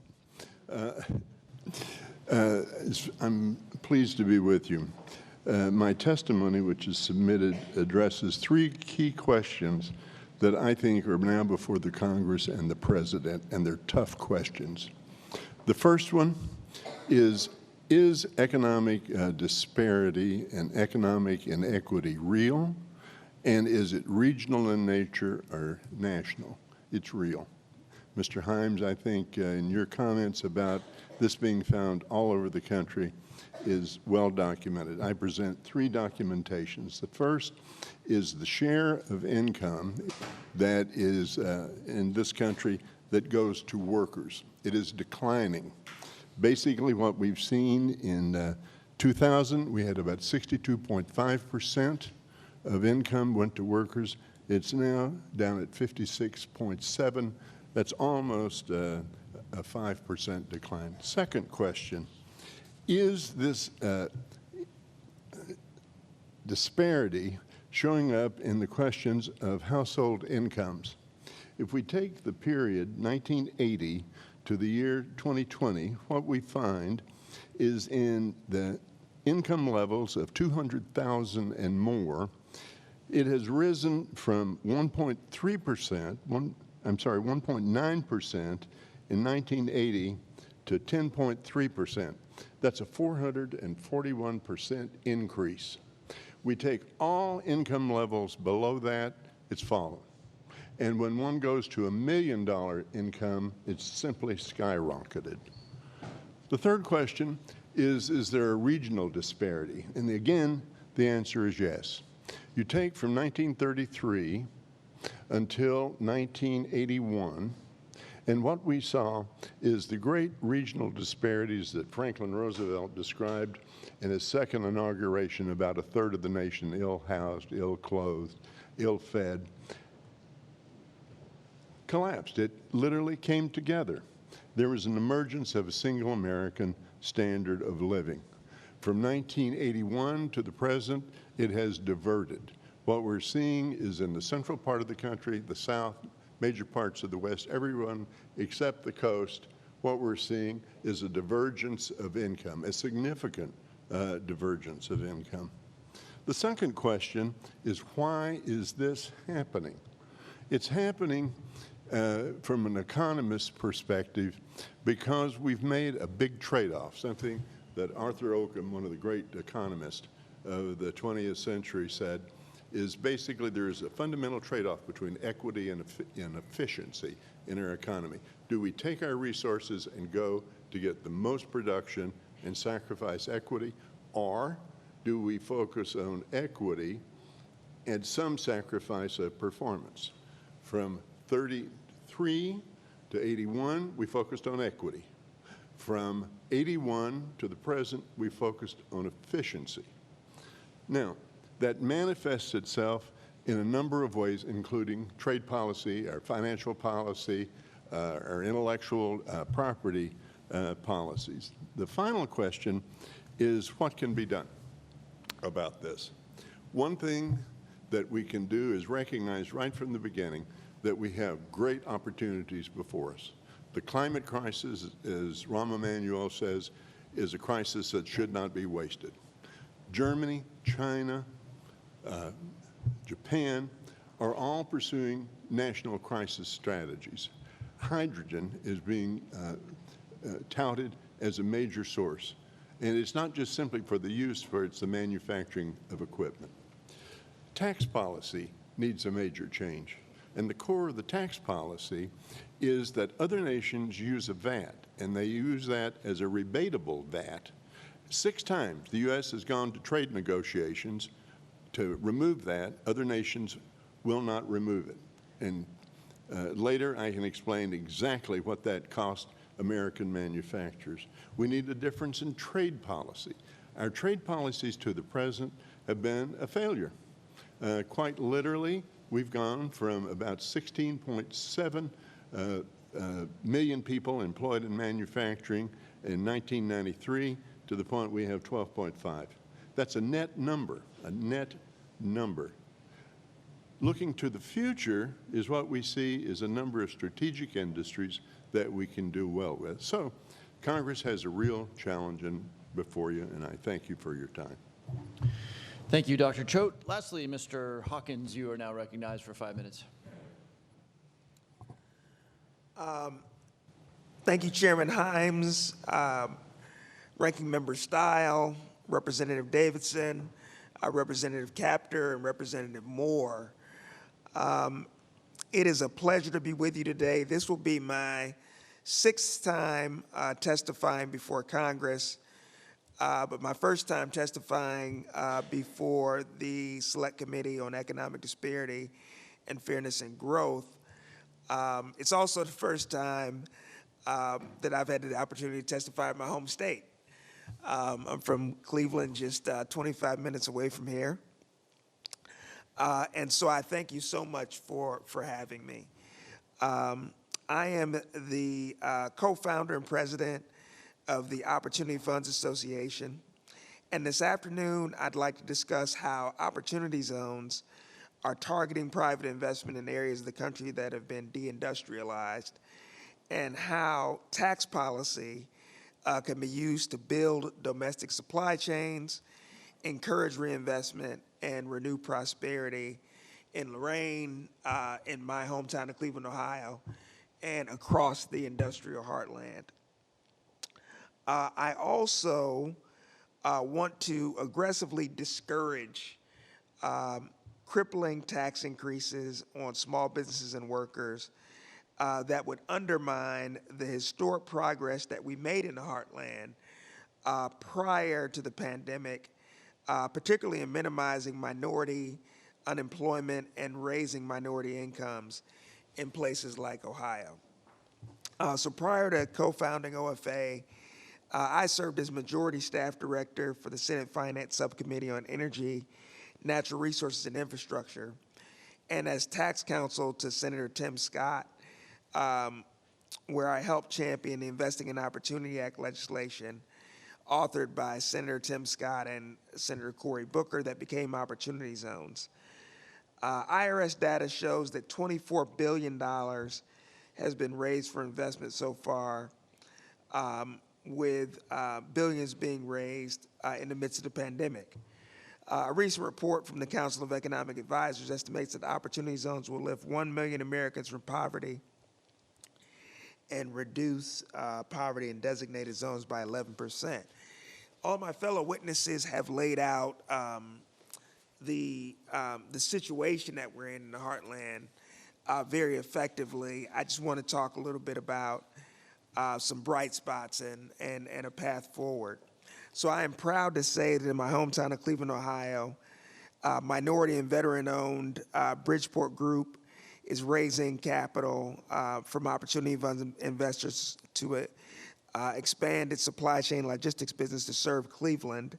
I'm pleased to be with you. My testimony, which is submitted, addresses 3 key questions that I think are now before the Congress and the President, and they're tough questions. The first one is economic disparity and economic inequity real? And is it regional in nature or national? It's real. Mr. Himes, I think in your comments about this being found all over the country is well documented. I present 3 documentations. The first is the share of income that is in this country that goes to workers. It is declining. Basically, what we've seen in 2000, we had about 62.5% of income went to workers. It's now down at 56.7%. That's almost a 5% decline. Second question, is this disparity showing up in the questions of household incomes? If we take the period 1980 to the year 2020, what we find is in the income levels of 200,000 and more, it has risen from 1.9% in 1980 to 10.3%. That's a 441% increase. We take all income levels below that, it's fallen. And when one goes to $1 million income, it's simply skyrocketed. The third question is there a regional disparity? And again, the answer is yes. You take from 1933 until 1981, and what we saw is the great regional disparities that Franklin Roosevelt described in his second inauguration, about a third of the nation ill-housed, ill-clothed, ill-fed, collapsed. It literally came together. There was an emergence of a single American standard of living. From 1981 to the present, it has diverted. What we're seeing is in the central part of the country, the south, major parts of the west, everyone except the coast, what we're seeing is a divergence of income, a significant divergence of income. The second question is, why is this happening? It's happening from an economist's perspective because we've made a big trade-off, something that Arthur Occam, one of the great economists of the 20th century, said is basically there's a fundamental trade-off between equity and efficiency in our economy. Do we take our resources and go to get the most production and sacrifice equity, or do we focus on equity and some sacrifice of performance? From 33 to 81, we focused on equity. From 81 to the present, we focused on efficiency. Now, that manifests itself in a number of ways, including trade policy, our financial policy, our intellectual property policies. The final question is what can be done about this? One thing that we can do is recognize right from the beginning that we have great opportunities before us. The climate crisis, as Rahm Emanuel says, is a crisis that should not be wasted. Germany, China, Japan are all pursuing national crisis strategies. Hydrogen is being touted as a major source. And it's not just simply for the use, but it's the manufacturing of equipment. Tax policy needs a major change. And the core of the tax policy is that other nations use a VAT, and they use that as a rebatable VAT. 6 times the U.S. has gone to trade negotiations to remove that. Other nations will not remove it. And later I can explain exactly what that cost American manufacturers. We need a difference in trade policy. Our trade policies to the present have been a failure. Quite literally, we've gone from about 16.7 million people employed in manufacturing in 1993 to the point we have 12.5. That's a net number, a net number. Looking to the future is what we see is a number of strategic industries that we can do well with. So Congress has a real challenge before you, and I thank you for your time. Thank you, Dr. Choate. Lastly, Mr. Hawkins, you are now recognized for 5 minutes. Thank you, Chairman Himes, Ranking Member Stile, Representative Davidson, Representative Capter, and Representative Moore. It is a pleasure to be with you today. This will be my 6th time testifying before Congress, but my first time testifying before the Select Committee on Economic Disparity and Fairness and Growth. It's also the first time that I've had the opportunity to testify in my home state. I'm from Cleveland, just 25 minutes away from here. And so I thank you so much for having me. I am the co-founder and president of the Opportunity Funds Association. And this afternoon, I'd like to discuss how opportunity zones are targeting private investment in areas of the country that have been deindustrialized, and how tax policy can be used to build domestic supply chains, encourage reinvestment, and renew prosperity in Lorraine, in my hometown of Cleveland, Ohio, and across the industrial heartland. I also want to aggressively discourage crippling tax increases on small businesses and workers that would undermine the historic progress that we made in the heartland prior to the pandemic, particularly in minimizing minority unemployment and raising minority incomes in places like Ohio. So prior to co-founding OFA, I served as Majority Staff Director for the Senate Finance Subcommittee on Energy, Natural Resources, and Infrastructure, and as tax counsel to Senator Tim Scott, where I helped champion the Investing in Opportunity Act legislation authored by Senator Tim Scott and Senator Cory Booker that became opportunity zones. IRS data shows that $24 billion has been raised for investment so far, with billions being raised in the midst of the pandemic. A recent report from the Council of Economic Advisors estimates that opportunity zones will lift 1 million Americans from poverty and reduce poverty in designated zones by 11%. All my fellow witnesses have laid out the situation that we're in the heartland very effectively. I just want to talk a little bit about some bright spots and a path forward. So I am proud to say that in my hometown of Cleveland, Ohio, minority and veteran-owned Bridgeport Group is raising capital from opportunity funds investors to expand its supply chain logistics business to serve Cleveland's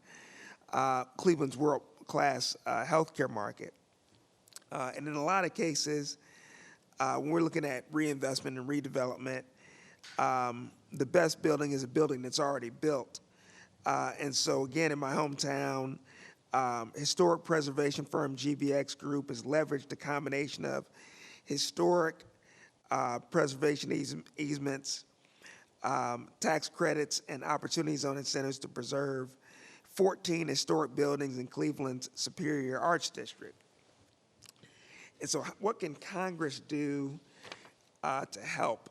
world-class healthcare market. And in a lot of cases, when we're looking at reinvestment and redevelopment, the best building is a building that's already built. And so again, in my hometown, historic preservation firm GVX Group has leveraged a combination of historic preservation easements, tax credits, and opportunity zone incentives to preserve 14 historic buildings in Cleveland's Superior Arts District. And so what can Congress do to help?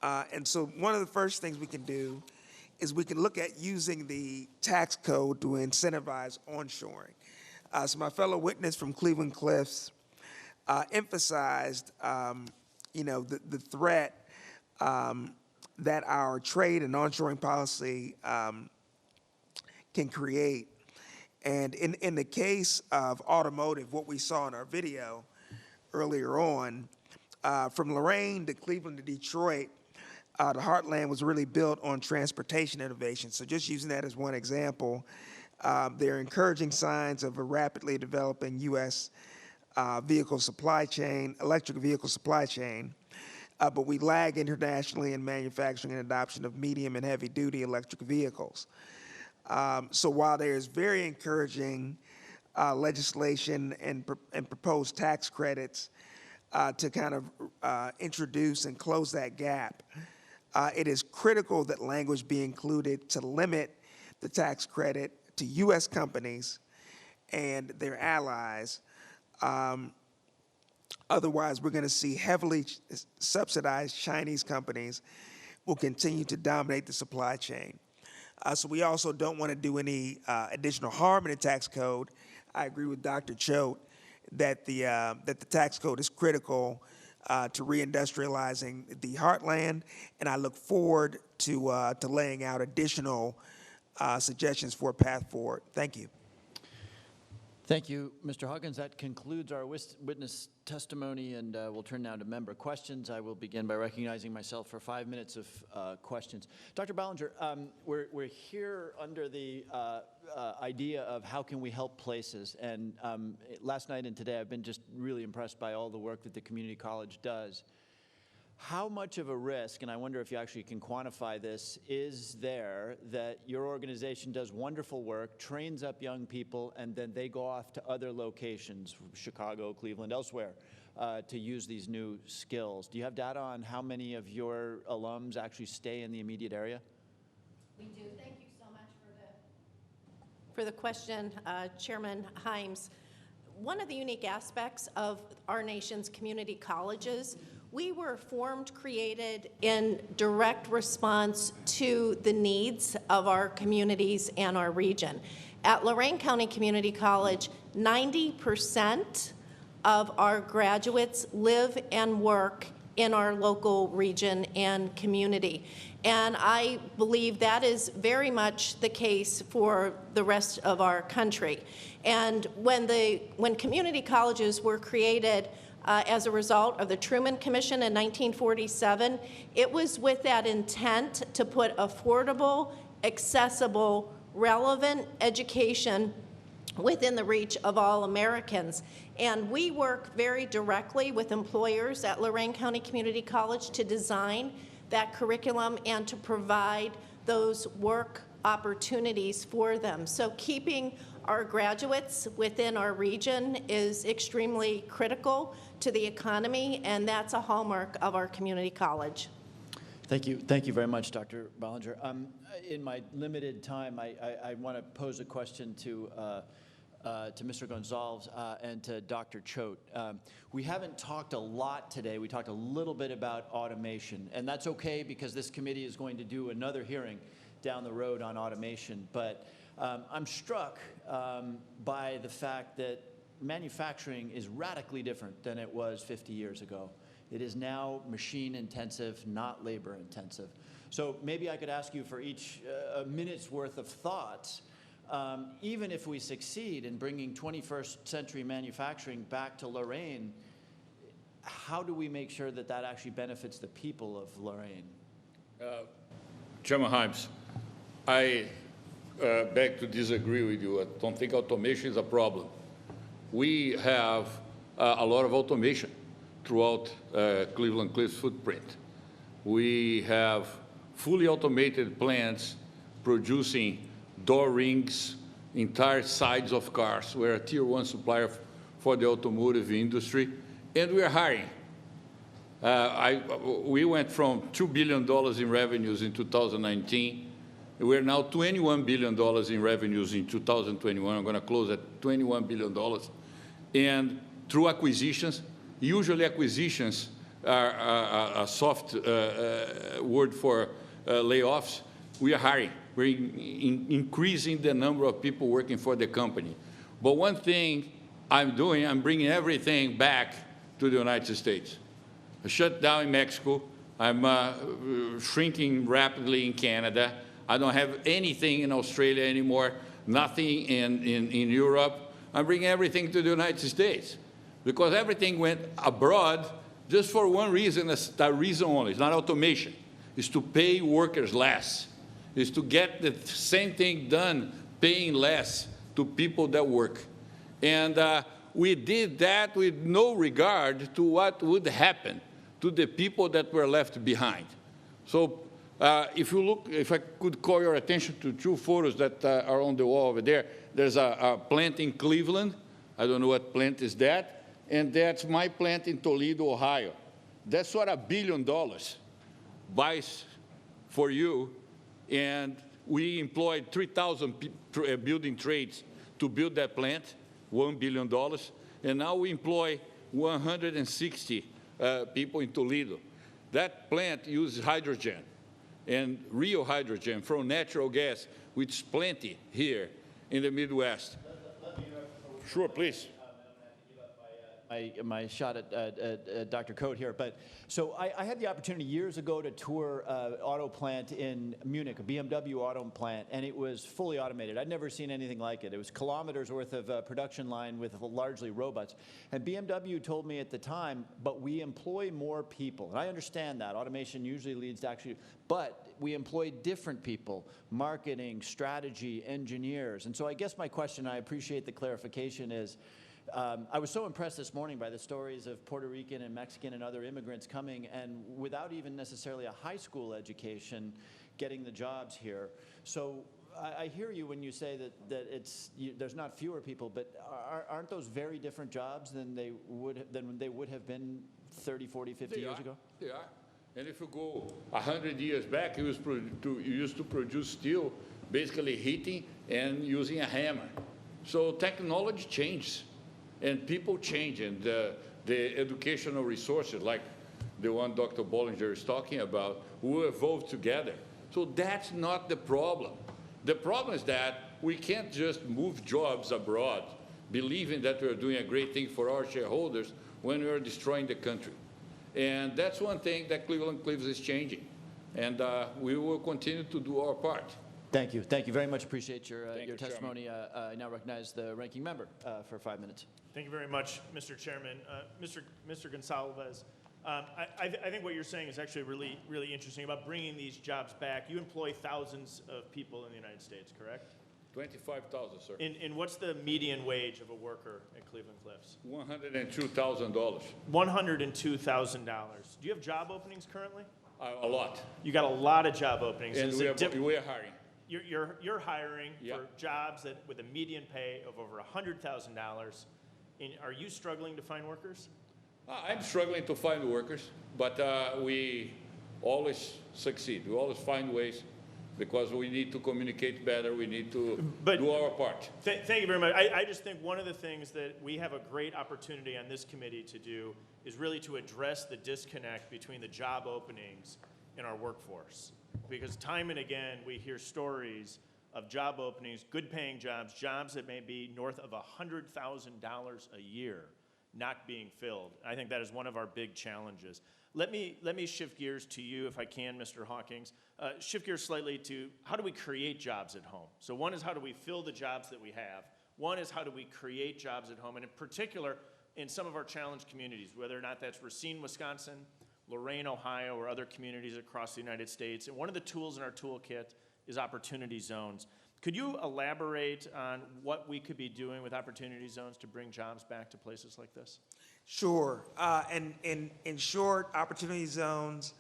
And so one of the first things we can do is we can look at using the tax code to incentivize onshoring. So my fellow witness from Cleveland Cliffs emphasized, the threat that our trade and onshoring policy can create. And in the case of automotive, what we saw in our video earlier on, from Lorraine to Cleveland to Detroit, the Heartland was really built on transportation innovation. So just using that as one example, there are encouraging signs of a rapidly developing U.S. Vehicle supply chain, electric vehicle supply chain, but we lag internationally in manufacturing and adoption of medium and heavy-duty electric vehicles. So while there is very encouraging legislation and proposed tax credits to kind of introduce and close that gap, it is critical that language be included to limit the tax credit to U.S. companies and their allies. Otherwise, we're going to see heavily subsidized Chinese companies will continue to dominate the supply chain. So we also don't want to do any additional harm in the tax code. I agree with Dr. Choate that the tax code is critical to reindustrializing the Heartland, and I look forward to laying out additional suggestions for a path forward. Thank you. Thank you, Mr. Huggins. That concludes our witness testimony, and we'll turn now to member questions. I will begin by recognizing myself for 5 minutes of questions. Dr. Ballinger, we're here under the idea of how can we help places, and last night and today I've been just really impressed by all the work that the community college does. How much of a risk, and I wonder if you actually can quantify this, is there that your organization does wonderful work, trains up young people, and then they go off to other locations, Chicago, Cleveland, elsewhere, to use these new skills? Do you have data on how many of your alums actually stay in the immediate area? We do. Thank you so much for the question, Chairman Himes. One of the unique aspects of our nation's community colleges, we were formed, created in direct response to the needs of our communities and our region. At Lorain County Community College, 90% of our graduates live and work in our local region and community. And I believe that is very much the case for the rest of our country. And when community colleges were created, as a result of the Truman Commission in 1947, it was with that intent to put affordable, accessible, relevant education within the reach of all Americans. And we work very directly with employers at Lorain County Community College to design that curriculum and to provide those work opportunities for them. So keeping our graduates within our region is extremely critical to the economy, and that's a hallmark of our community college. Thank you very much, Dr. Ballinger. In my limited time, I want to pose a question to Mr. Gonzalez and to Dr. Choate. We haven't talked a lot today. We talked a little bit about automation, and that's okay because this committee is going to do another hearing down the road on automation. But I'm struck by the fact that manufacturing is radically different than it was 50 years ago. It is now machine intensive, not labor intensive. So maybe I could ask you for each a minute's worth of thoughts. Even if we succeed in bringing 21st century manufacturing back to Lorraine, how do we make sure that that actually benefits the people of Lorraine? Chairman Himes, I beg to disagree with you. I don't think automation is a problem. We have a lot of automation throughout Cleveland-Cliffs footprint. We have fully automated plants producing door rings, entire sides of cars. We're a tier 1 supplier for the automotive industry, and we're hiring. We went from $2 billion in revenues in 2019. We're now $21 billion in revenues in 2021. I'm going to close at $21 billion. And through acquisitions, usually acquisitions are a soft word for layoffs. We are hiring. We're increasing the number of people working for the company. But one thing I'm doing, I'm bringing everything back to the United States. I shut down in Mexico. I'm shrinking rapidly in Canada. I don't have anything in Australia anymore, nothing in Europe. I'm bringing everything to the United States because everything went abroad just for one reason, that reason only. It's not automation. It's to pay workers less. It's to get the same thing done, paying less to people that work. And we did that with no regard to what would happen to the people that were left behind. So if you look, if I could call your attention to 2 photos that are on the wall over there. There's a plant in Cleveland. I don't know what plant is that. And that's my plant in Toledo, Ohio. That's what $1 billion buys for you. And we employed 3,000 building trades to build that plant, $1 billion. And now we employ 160 people in Toledo. That plant uses hydrogen, and real hydrogen from natural gas, which is plenty here in the Midwest. Sure, please. My shot at Dr. Coate here, but so I had the opportunity years ago to tour an auto plant in Munich, a BMW auto plant, and it was fully automated. I'd never seen anything like it. It was kilometers worth of production line with largely robots. And BMW told me at the time, but we employ more people. And I understand that. Automation usually leads to actually, but we employ different people, marketing, strategy, engineers. And so I guess my question, I appreciate the clarification, is I was so impressed this morning by the stories of Puerto Rican and Mexican and other immigrants coming and without even necessarily a high school education getting the jobs here. So I hear you when you say that there's not fewer people, but aren't those very different jobs than they would have been 30, 40, 50 years ago? They are. And if you go 100 years back, you used to produce steel, basically heating and using a hammer. So technology changes. And people change, and the educational resources, like the one Dr. Bollinger is talking about, will evolve together. So that's not the problem. The problem is that we can't just move jobs abroad, believing that we're doing a great thing for our shareholders when we're destroying the country. And that's one thing that Cleveland-Cliffs is changing. And we will continue to do our part. Thank you. Thank you very much. Appreciate your testimony. I now recognize the ranking member for 5 minutes. Thank you very much, Mr. Chairman. Mr. Gonsalves, I think what you're saying is actually really interesting about bringing these jobs back. You employ thousands of people in the United States, correct? 25,000, sir. And what's the median wage of a worker at Cleveland-Cliffs? $102,000. $102,000. Do you have job openings currently? A lot. You got a lot of job openings. And we are hiring. You're hiring Yep. for jobs that with a median pay of over $100,000. Are you struggling to find workers? I'm struggling to find workers, but we always succeed. We always find ways because we need to communicate better. We need to do our part. Thank you very much. I just think one of the things that we have a great opportunity on this committee to do is really to address the disconnect between the job openings in our workforce. Because time and again, we hear stories of job openings, good paying jobs, jobs that may be north of $100,000 a year not being filled. I think that is one of our big challenges. Let me shift gears to you, if I can, Mr. Hawkins. Shift gears slightly to how do we create jobs at home? So one is how do we fill the jobs that we have? One is how do we create jobs at home? And in particular, in some of our challenged communities, whether or not that's Racine, Wisconsin, Lorain, Ohio, or other communities across the United States. And one of the tools in our toolkit is opportunity zones. Could you elaborate on what we could be doing with opportunity zones to bring jobs back to places like this? Sure. And in short, opportunity zones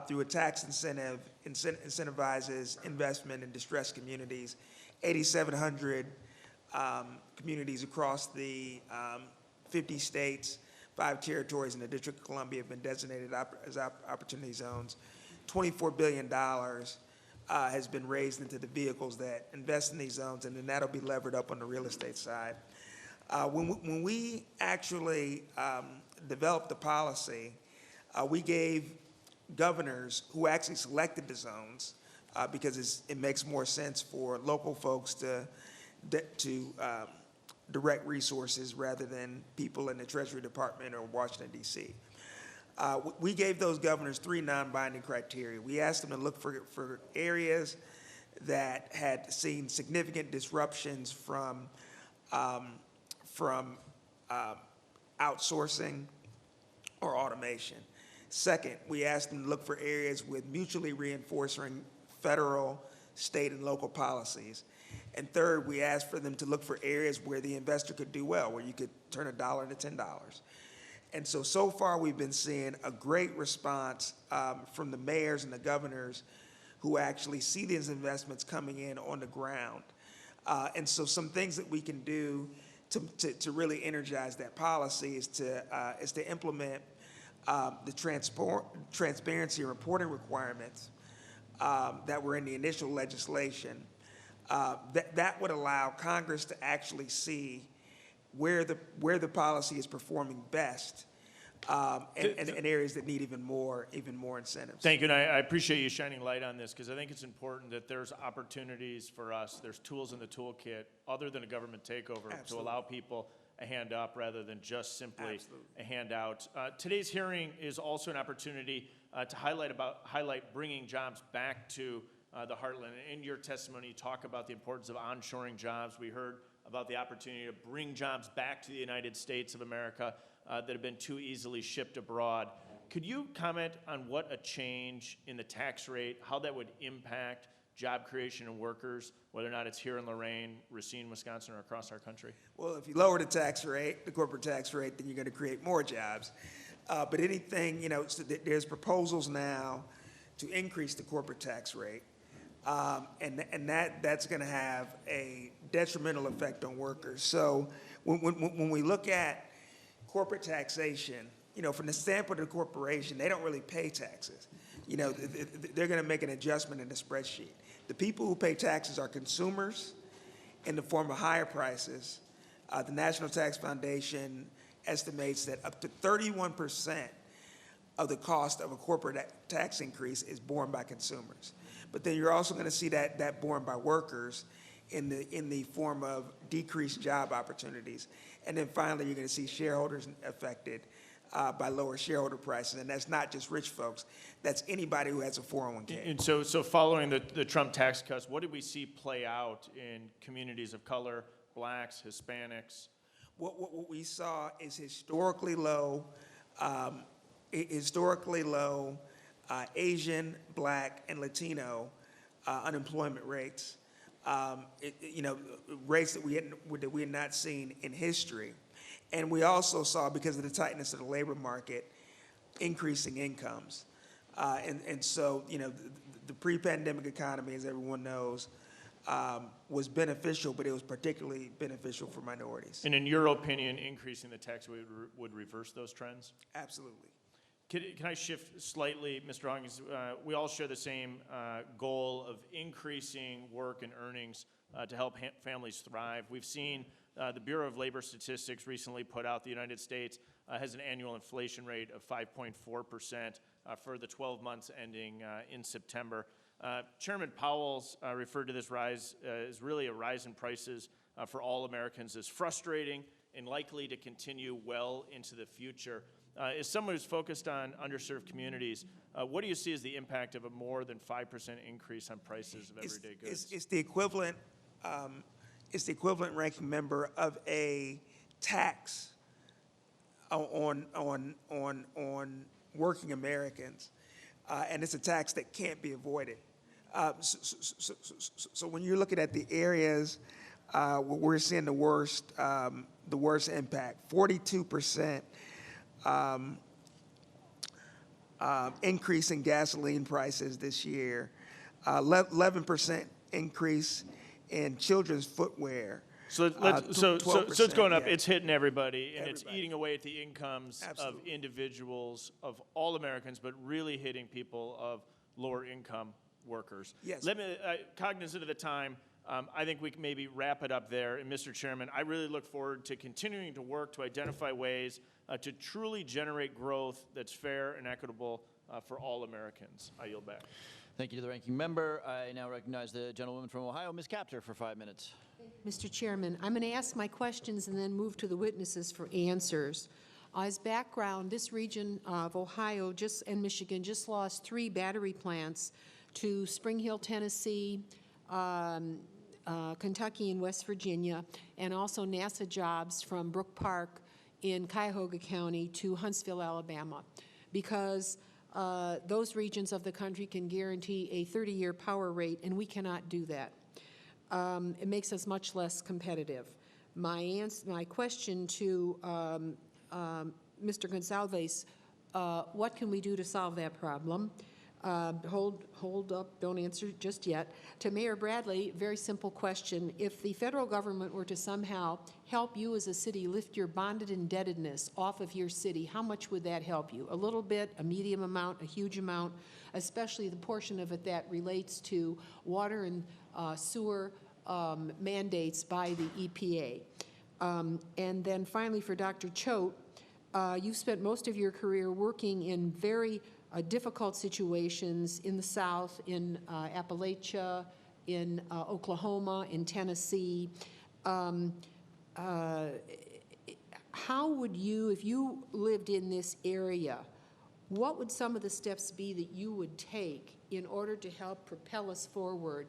through a tax incentive incentivizes investment in distressed communities. 8,700 communities across the 50 states, 5 territories, and the District of Columbia have been designated as opportunity zones. $24 billion has been raised into the vehicles that invest in these zones, and then that'll be levered up on the real estate side. When we actually developed the policy, we gave governors who actually selected the zones, because it makes more sense for local folks to direct resources rather than people in the Treasury Department or Washington, D.C. We gave those governors 3 non-binding criteria. We asked them to look for areas that had seen significant disruptions from outsourcing or automation. Second, we asked them to look for areas with mutually reinforcing federal, state, and local policies. And third, we asked for them to look for areas where the investor could do well, where you could turn $1 into $10. And so far we've been seeing a great response from the mayors and the governors who actually see these investments coming in on the ground. And so some things that we can do to really energize that policy is to implement the transparency and reporting requirements that were in the initial legislation. That would allow Congress to actually see where the policy is performing best, and areas that need even more incentives. Thank you, and I appreciate you shining light on this, because I think it's important that there's opportunities for us, there's tools in the toolkit other than a government takeover to allow people a hand up rather than just simply a handout. Today's hearing is also an opportunity to highlight bringing jobs back to the Heartland. In your testimony, you talk about the importance of onshoring jobs. We heard about the opportunity to bring jobs back to the United States of America that have been too easily shipped abroad. Could you comment on what a change in the tax rate, how that would impact job creation and workers, whether or not it's here in Lorain, Racine, Wisconsin, or across our country? Well, if you lower the tax rate, the corporate tax rate, then you're going to create more jobs. But anything, so there's proposals now to increase the corporate tax rate. And that's going to have a detrimental effect on workers. So when we look at corporate taxation, from the standpoint of the corporation, they don't really pay taxes. They're going to make an adjustment in the spreadsheet. The people who pay taxes are consumers in the form of higher prices. The National Tax Foundation estimates that up to 31% of the cost of a corporate tax increase is borne by consumers. But then you're also going to see that borne by workers in the form of decreased job opportunities. And then finally, you're going to see shareholders affected by lower shareholder prices. And that's not just rich folks. That's anybody who has a 401k. And so following the Trump tax cuts, what did we see play out in communities of color, blacks, Hispanics? What we saw is historically low Asian, Black, and Latino unemployment rates, rates that we had not seen in history. And we also saw, because of the tightness of the labor market, increasing incomes. And so, the pre-pandemic economy, as everyone knows, was beneficial, but it was particularly beneficial for minorities. And in your opinion, increasing the tax rate would reverse those trends? Absolutely. Can I shift slightly, Mr. Hawkins? We all share the same goal of increasing work and earnings to help families thrive. We've seen the Bureau of Labor Statistics recently put out the United States has an annual inflation rate of 5.4% for the 12 months ending in September. Chairman Powell's referred to this rise as really a rise in prices for all Americans as frustrating and likely to continue well into the future. As someone who's focused on underserved communities, what do you see as the impact of a more than 5% increase on prices of everyday goods? It's the equivalent, ranking member, of a tax on working Americans, and it's a tax that can't be avoided. So when you're looking at the areas where we're seeing the worst impact, 42% increase in gasoline prices this year, 11% increase in children's footwear. So it's going up. Yeah. It's hitting everybody, and it's eating away at the incomes of individuals, of all Americans, but really hitting people of lower income workers. Yes. Let me, cognizant of the time, I think we can maybe wrap it up there. And Mr. Chairman, I really look forward to continuing to work to identify ways to truly generate growth that's fair and equitable for all Americans. I yield back. Thank you to the ranking member. I now recognize the gentlewoman from Ohio, Ms. Capter, for 5 minutes. Mr. Chairman, I'm going to ask my questions and then move to the witnesses for answers. As background, this region of Ohio and Michigan just lost 3 battery plants to Spring Hill, Tennessee, Kentucky and West Virginia, and also NASA jobs from Brook Park in Cuyahoga County to Huntsville, Alabama, because those regions of the country can guarantee a 30-year power rate, and we cannot do that. It makes us much less competitive. My question to Mr. Gonsalves, what can we do to solve that problem? Hold up, don't answer just yet. To Mayor Bradley, very simple question. If the federal government were to somehow help you as a city lift your bonded indebtedness off of your city, how much would that help you? A little bit, a medium amount, a huge amount, especially the portion of it that relates to water and sewer mandates by the EPA. And then finally for Dr. Choate, you've spent most of your career working in very difficult situations in the South, in Appalachia, in Oklahoma, in Tennessee. How would you, if you lived in this area, what would some of the steps be that you would take in order to help propel us forward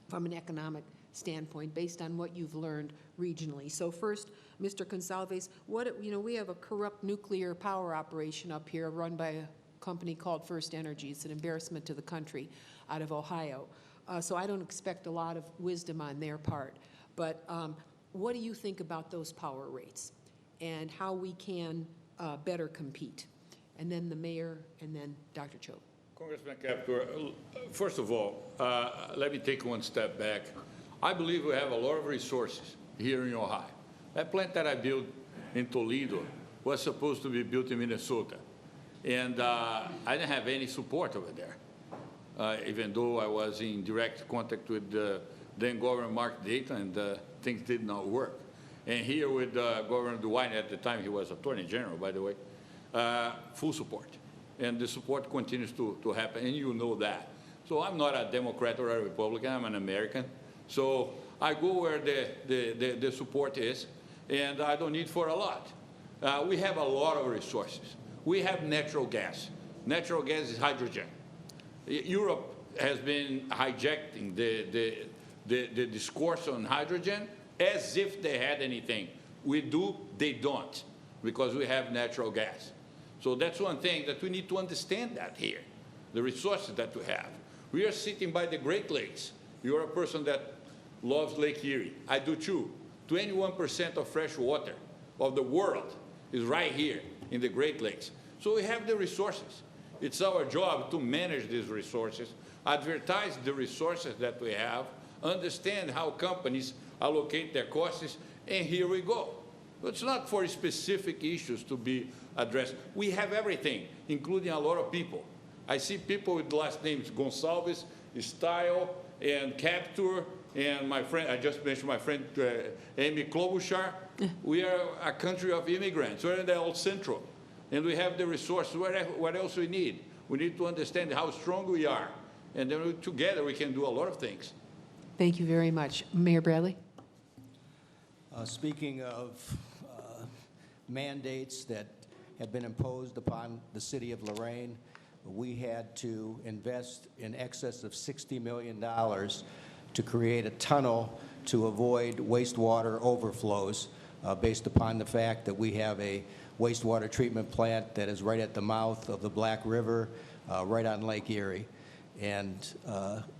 from an economic standpoint based on what you've learned regionally? So first, Mr. Gonsalves, we have a corrupt nuclear power operation up here run by a company called First Energy. It's an embarrassment to the country out of Ohio. So I don't expect a lot of wisdom on their part. But what do you think about those power rates and how we can better compete? And then the mayor, and then Dr. Choate. Congressman Capter, first of all, let me take one step back. I believe we have a lot of resources here in Ohio. That plant that I built in Toledo was supposed to be built in Minnesota. And I didn't have any support over there, even though I was in direct contact with then Governor Mark Dayton, and things did not work. And here with Governor DeWine, at the time he was Attorney General, by the way, full support. And the support continues to happen, and you know that. So I'm not a Democrat or a Republican, I'm an American. So I go where the support is, and I don't need for a lot. We have a lot of resources. We have natural gas. Natural gas is hydrogen. Europe has been hijacking the discourse on hydrogen as if they had anything. We do, they don't, because we have natural gas. So that's one thing that we need to understand that here, the resources that we have. We are sitting by the Great Lakes. You're a person that loves Lake Erie. I do too. 21% of fresh water of the world is right here in the Great Lakes. So we have the resources. It's our job to manage these resources, advertise the resources that we have, understand how companies allocate their costs, and here we go. It's not for specific issues to be addressed. We have everything, including a lot of people. I see people with last names Gonsalves, Style, and Capter, and my friend, I just mentioned my friend Amy Klobuchar. We are a country of immigrants. We're in the old Central, and we have the resources. What else we need? We need to understand how strong we are, and then together we can do a lot of things. Thank you very much. Mayor Bradley? Speaking of mandates that have been imposed upon the city of Lorraine, we had to invest in excess of $60 million to create a tunnel to avoid wastewater overflows based upon the fact that we have a wastewater treatment plant that is right at the mouth of the Black River, right on Lake Erie. And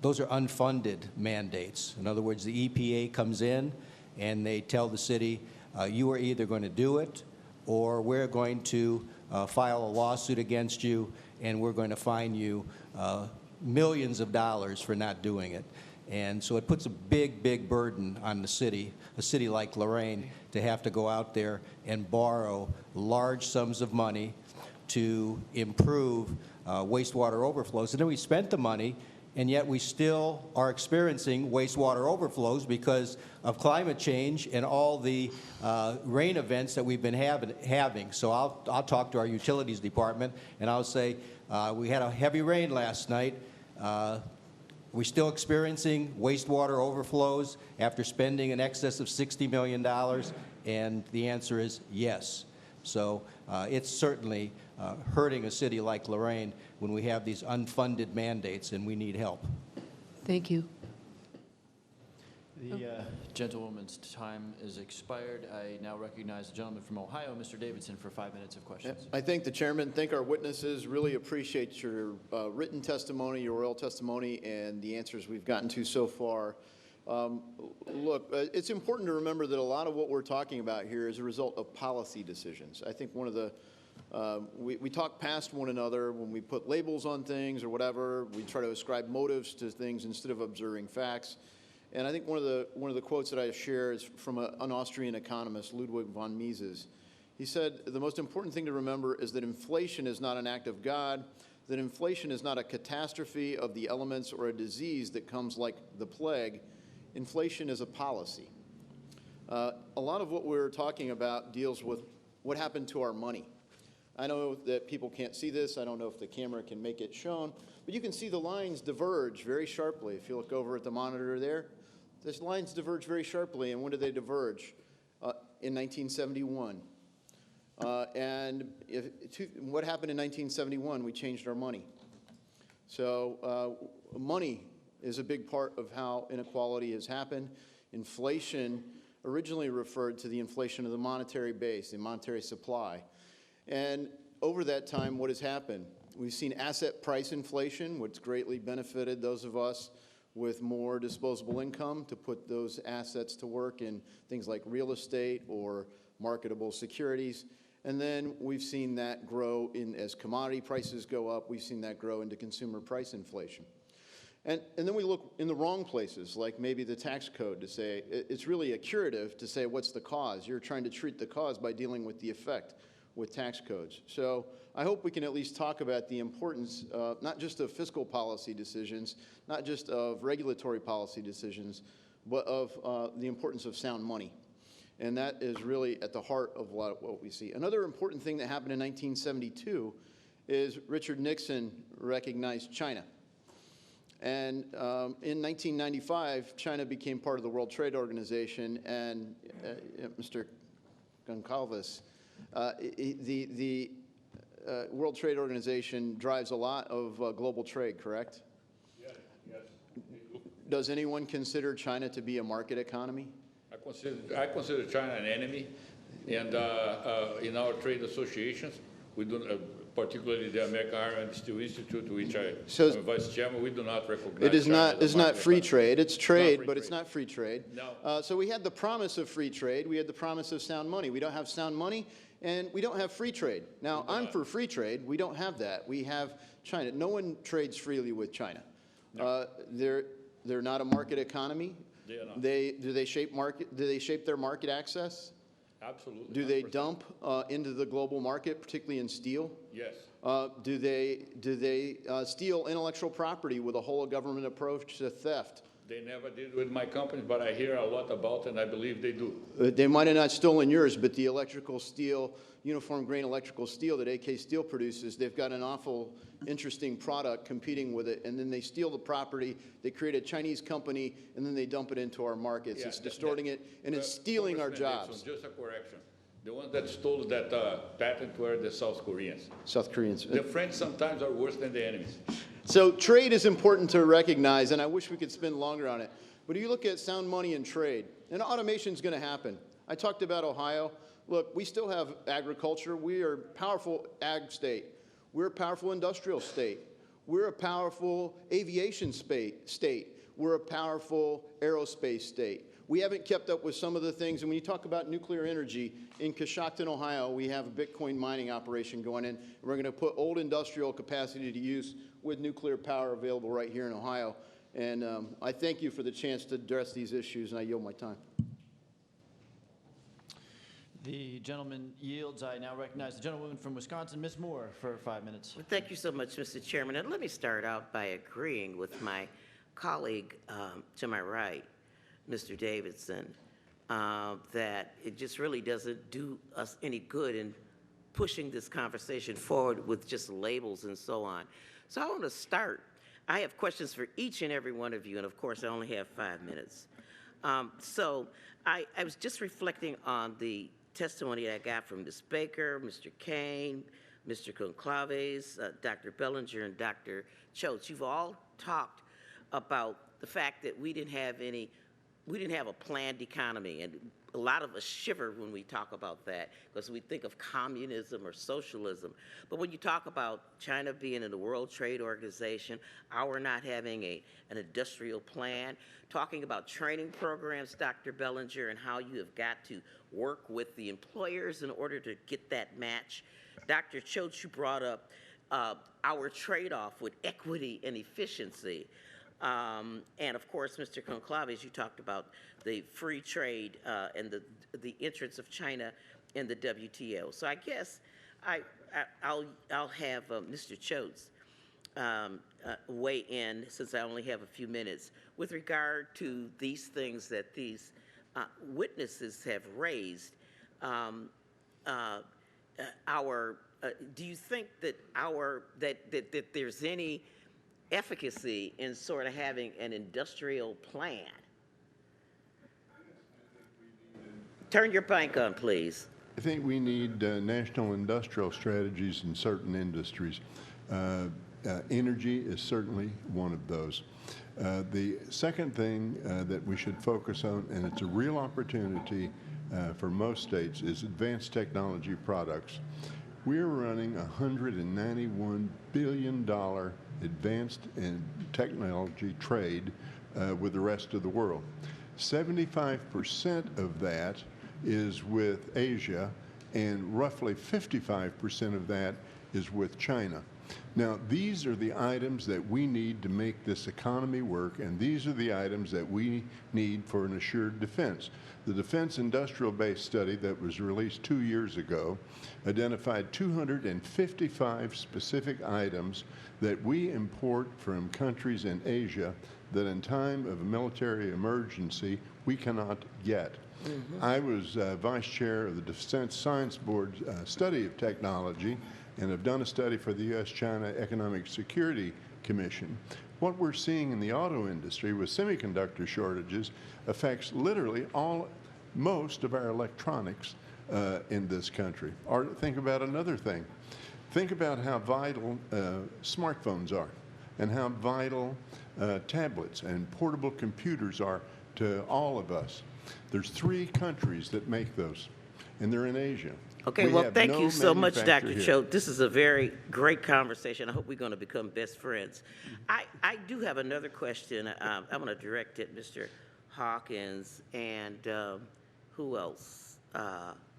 those are unfunded mandates. In other words, the EPA comes in and they tell the city, you are either going to do it or we're going to file a lawsuit against you and we're going to fine you millions of dollars for not doing it. And so it puts a big, big burden on the city, a city like Lorraine, to have to go out there and borrow large sums of money to improve wastewater overflows. And then we spent the money, and yet we still are experiencing wastewater overflows because of climate change and all the rain events that we've been having. So I'll talk to our utilities department, and I'll say, we had a heavy rain last night. We're still experiencing wastewater overflows after spending in excess of $60 million, and the answer is yes. So it's certainly hurting a city like Lorraine when we have these unfunded mandates and we need help. Thank you. The gentlewoman's time is expired. I now recognize the gentleman from Ohio, Mr. Davidson, for 5 minutes of questions. I thank the chairman, thank our witnesses, really appreciate your written testimony, your oral testimony, and the answers we've gotten to so far. Look, it's important to remember that a lot of what we're talking about here is a result of policy decisions. I think one of the, we talk past one another when we put labels on things or whatever. We try to ascribe motives to things instead of observing facts. And I think one of the quotes that I share is from an Austrian economist, Ludwig von Mises. He said, the most important thing to remember is that inflation is not an act of God, that inflation is not a catastrophe of the elements or a disease that comes like the plague. Inflation is a policy. A lot of what we're talking about deals with what happened to our money. I know that people can't see this. I don't know if the camera can make it shown, but you can see the lines diverge very sharply. If you look over at the monitor there, these lines diverge very sharply. And when did they diverge? In 1971. And what happened in 1971? We changed our money. So money is a big part of how inequality has happened. Inflation originally referred to the inflation of the monetary base, the monetary supply. And over that time, what has happened? We've seen asset price inflation, which greatly benefited those of us with more disposable income to put those assets to work in things like real estate or marketable securities. And then we've seen that grow as commodity prices go up, we've seen that grow into consumer price inflation. And then we look in the wrong places, like maybe the tax code, to say it's really a curative to say what's the cause. You're trying to treat the cause by dealing with the effect with tax codes. So I hope we can at least talk about the importance, not just of fiscal policy decisions, not just of regulatory policy decisions, but of the importance of sound money. And that is really at the heart of what we see. Another important thing that happened in 1972 is Richard Nixon recognized China. And in 1995, China became part of the World Trade Organization, and Mr. Goncalves, the World Trade Organization drives a lot of global trade, correct? Yes, yes. Does anyone consider China to be a market economy? I consider China an enemy, and in our trade associations, we do, particularly the American Iron and Steel Institute, which I am vice chairman, we do not recognize. It is China not. It's not free trade. It's trade, but it's trade. not free trade. No. So we had the promise of free trade. We had the promise of sound money. We don't have sound money, and we don't have free trade. Now, I'm for free trade. We don't have that. We have China. No one trades freely with China. No. They're not a market economy. They are not. Do they shape their market access? Absolutely. Do they dump into the global market, particularly in steel? Yes. Do they steal intellectual property with a whole government approach to theft? They never did with my company, but I hear a lot about it, and I believe they do. They might have not stolen yours, but the electrical steel, uniform grain electrical steel that AK Steel produces, they've got an awful interesting product competing with it, and then they steal the property, they create a Chinese company, and then they dump it into our markets. Yeah, it's distorting it, and it's stealing our jobs. Just a correction. The ones that stole that patent were the South Koreans. South Koreans. The French sometimes are worse than the enemies. So trade is important to recognize, and I wish we could spend longer on it. But if you look at sound money and trade, and automation is going to happen. I talked about Ohio. Look, we still have agriculture. We are a powerful ag state. We're a powerful industrial state. We're a powerful aviation state. We're a powerful aerospace state. We haven't kept up with some of the things, and when you talk about nuclear energy, in Coshocton, Ohio, we have a Bitcoin mining operation going in, and we're going to put old industrial capacity to use with nuclear power available right here in Ohio. And I thank you for the chance to address these issues, and I yield my time. The gentleman yields. I now recognize the gentlewoman from Wisconsin, Ms. Moore, for 5 minutes. Well, thank you so much, Mr. Chairman. And let me start out by agreeing with my colleague to my right, Mr. Davidson, that it just really doesn't do us any good in pushing this conversation forward with just labels and so on. So I want to start. I have questions for each and every one of you, and of course, I only have 5 minutes. So I was just reflecting on the testimony I got from Ms. Baker, Mr. Kane, Mr. Conclaves, Dr. Bellinger, and Dr. Choate. You've all talked about the fact that we didn't have a planned economy, and a lot of us shiver when we talk about that because we think of communism or socialism. But when you talk about China being in the World Trade Organization, our not having an industrial plan, talking about training programs, Dr. Bellinger, and how you have got to work with the employers in order to get that match. Dr. Choate, you brought up our trade-off with equity and efficiency. And of course, Mr. Conclaves, you talked about the free trade and the entrance of China in the WTO. So I guess I'll have Mr. Choate weigh in, since I only have a few minutes, with regard to these things that these witnesses have raised. Do you think that that there's any efficacy in sort of having an industrial plan? Turn your mic on, please. I think we need national industrial strategies in certain industries. Energy is certainly one of those. The second thing that we should focus on, and it's a real opportunity for most states, is advanced technology products. We're running $191 billion advanced in technology trade with the rest of the world. 75% of that is with Asia, and roughly 55% of that is with China. Now, these are the items that we need to make this economy work, and these are the items that we need for an assured defense. The Defense Industrial Base study that was released 2 years ago identified 255 specific items that we import from countries in Asia that in time of a military emergency we cannot get. I was vice chair of the Defense Science Board study of technology, and have done a study for the U.S.-China Economic Security Commission. What we're seeing in the auto industry with semiconductor shortages affects literally most of our electronics in this country. Or think about another thing. Think about how vital smartphones are, and how vital tablets and portable computers are to all of us. There's 3 countries that make those, and they're in Asia. Okay, well, thank you so much, Dr. Choate. This is a very great conversation. I hope we're going to become best friends. I do have another question. I'm going to direct it, Mr. Hawkins, and who else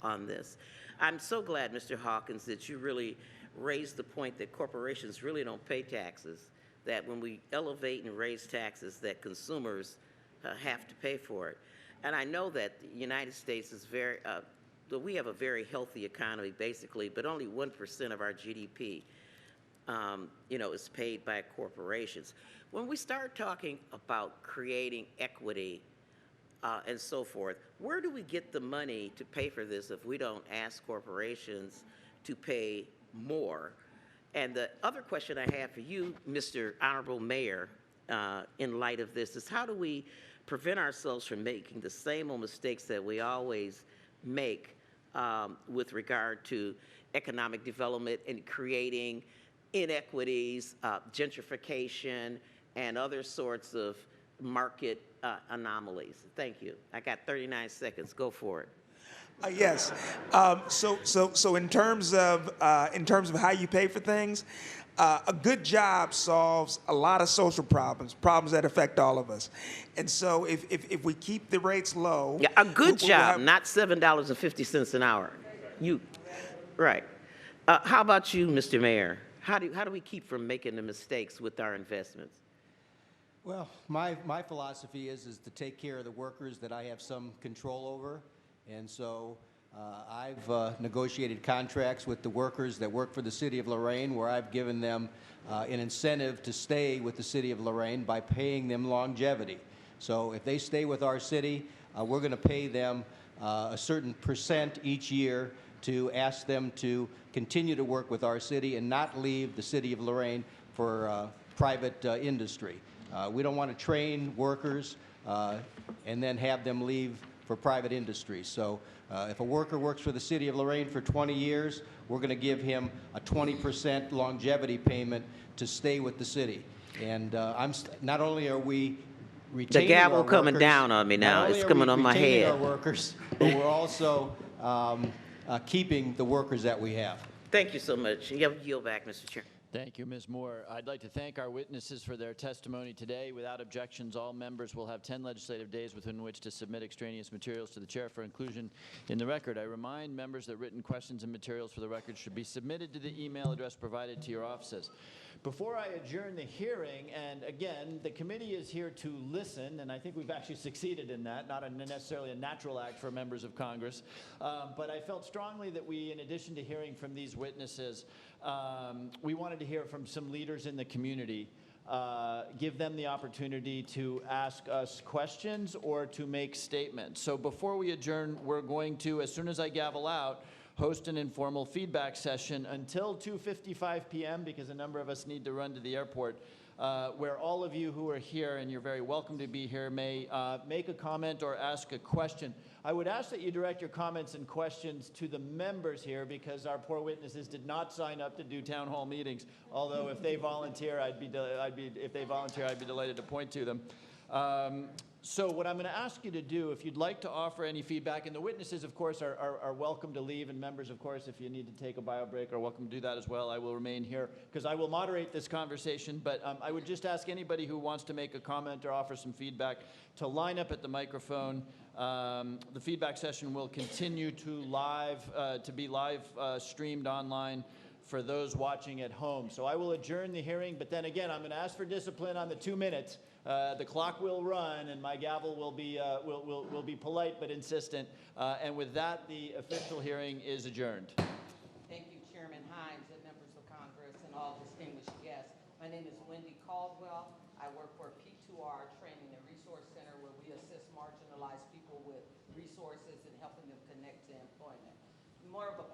on this? I'm so glad, Mr. Hawkins, that you really raised the point that corporations really don't pay taxes, that when we elevate and raise taxes, that consumers have to pay for it. And I know that the United States is we have a very healthy economy, basically, but only 1% of our GDP, is paid by corporations. When we start talking about creating equity and so forth, where do we get the money to pay for this if we don't ask corporations to pay more? And the other question I have for you, Mr. Honorable Mayor, in light of this, is how do we prevent ourselves from making the same old mistakes that we always make with regard to economic development and creating inequities, gentrification, and other sorts of market anomalies? Thank you. I got 39 seconds. Go for it. Yes. So in terms of how you pay for things, a good job solves a lot of social problems that affect all of us. And so if we keep the rates low, Yeah, a good we'll job, have- not $7.50 an hour. Right. How about you, Mr. Mayor? How do we keep from making the mistakes with our investments? Well, my philosophy is to take care of the workers that I have some control over. And so I've negotiated contracts with the workers that work for the city of Lorraine, where I've given them an incentive to stay with the city of Lorraine by paying them longevity. So if they stay with our city, we're going to pay them a certain percent each year to ask them to continue to work with our city and not leave the city of Lorraine for private industry. We don't want to train workers and then have them leave for private industry. So if a worker works for the city of Lorraine for 20 years, we're going to give him a 20% longevity payment to stay with the city. And not only are we retaining The gavel our coming workers, down on me now. not only It's are coming we on my retaining head. our workers, but we're also keeping the workers that we have. Thank you so much. You have to yield back, Mr. Chair. Thank you, Ms. Moore. I'd like to thank our witnesses for their testimony today. Without objections, all members will have 10 legislative days within which to submit extraneous materials to the chair for inclusion in the record. I remind members that written questions and materials for the record should be submitted to the email address provided to your offices. Before I adjourn the hearing, and again, the committee is here to listen, and I think we've actually succeeded in that, not necessarily a natural act for members of Congress, but I felt strongly that we, in addition to hearing from these witnesses, we wanted to hear from some leaders in the community, give them the opportunity to ask us questions or to make statements. So before we adjourn, we're going to, as soon as I gavel out, host an informal feedback session until 2:55 p.m. because a number of us need to run to the airport, where all of you who are here, and you're very welcome to be here, may make a comment or ask a question. I would ask that you direct your comments and questions to the members here because our poor witnesses did not sign up to do town hall meetings. Although if they volunteer, I'd be delighted to point to them. So what I'm going to ask you to do, if you'd like to offer any feedback, and the witnesses, of course, are welcome to leave, and members, of course, if you need to take a bio break, are welcome to do that as well. I will remain here because I will moderate this conversation, but I would just ask anybody who wants to make a comment or offer some feedback to line up at the microphone. The feedback session will continue to be live streamed online for those watching at home. So I will adjourn the hearing, but then again, I'm going to ask for discipline on the 2 minutes. The clock will run, and my gavel will be polite but insistent. And with that, the official hearing is adjourned. Thank you, Chairman Himes and members of Congress and all distinguished guests. My name is Wendy Caldwell. I work for P2R Training and Resource Center, where we assist marginalized people with resources and helping them connect to employment. More of a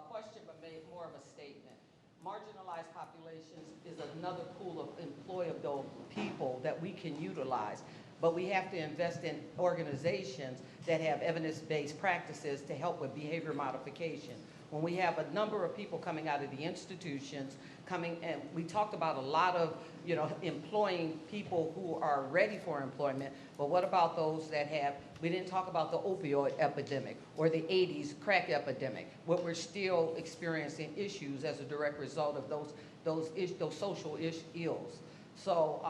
question, but more of a statement. Marginalized populations is another pool of employable people that we can utilize, but we have to invest in organizations that have evidence-based practices to help with behavior modification. When we have a number of people coming out of the institutions, and we talked about a lot of, employing people who are ready for employment, but what about those that we didn't talk about the opioid epidemic or the 80s crack epidemic, where we're still experiencing issues as a direct result of those social ills. So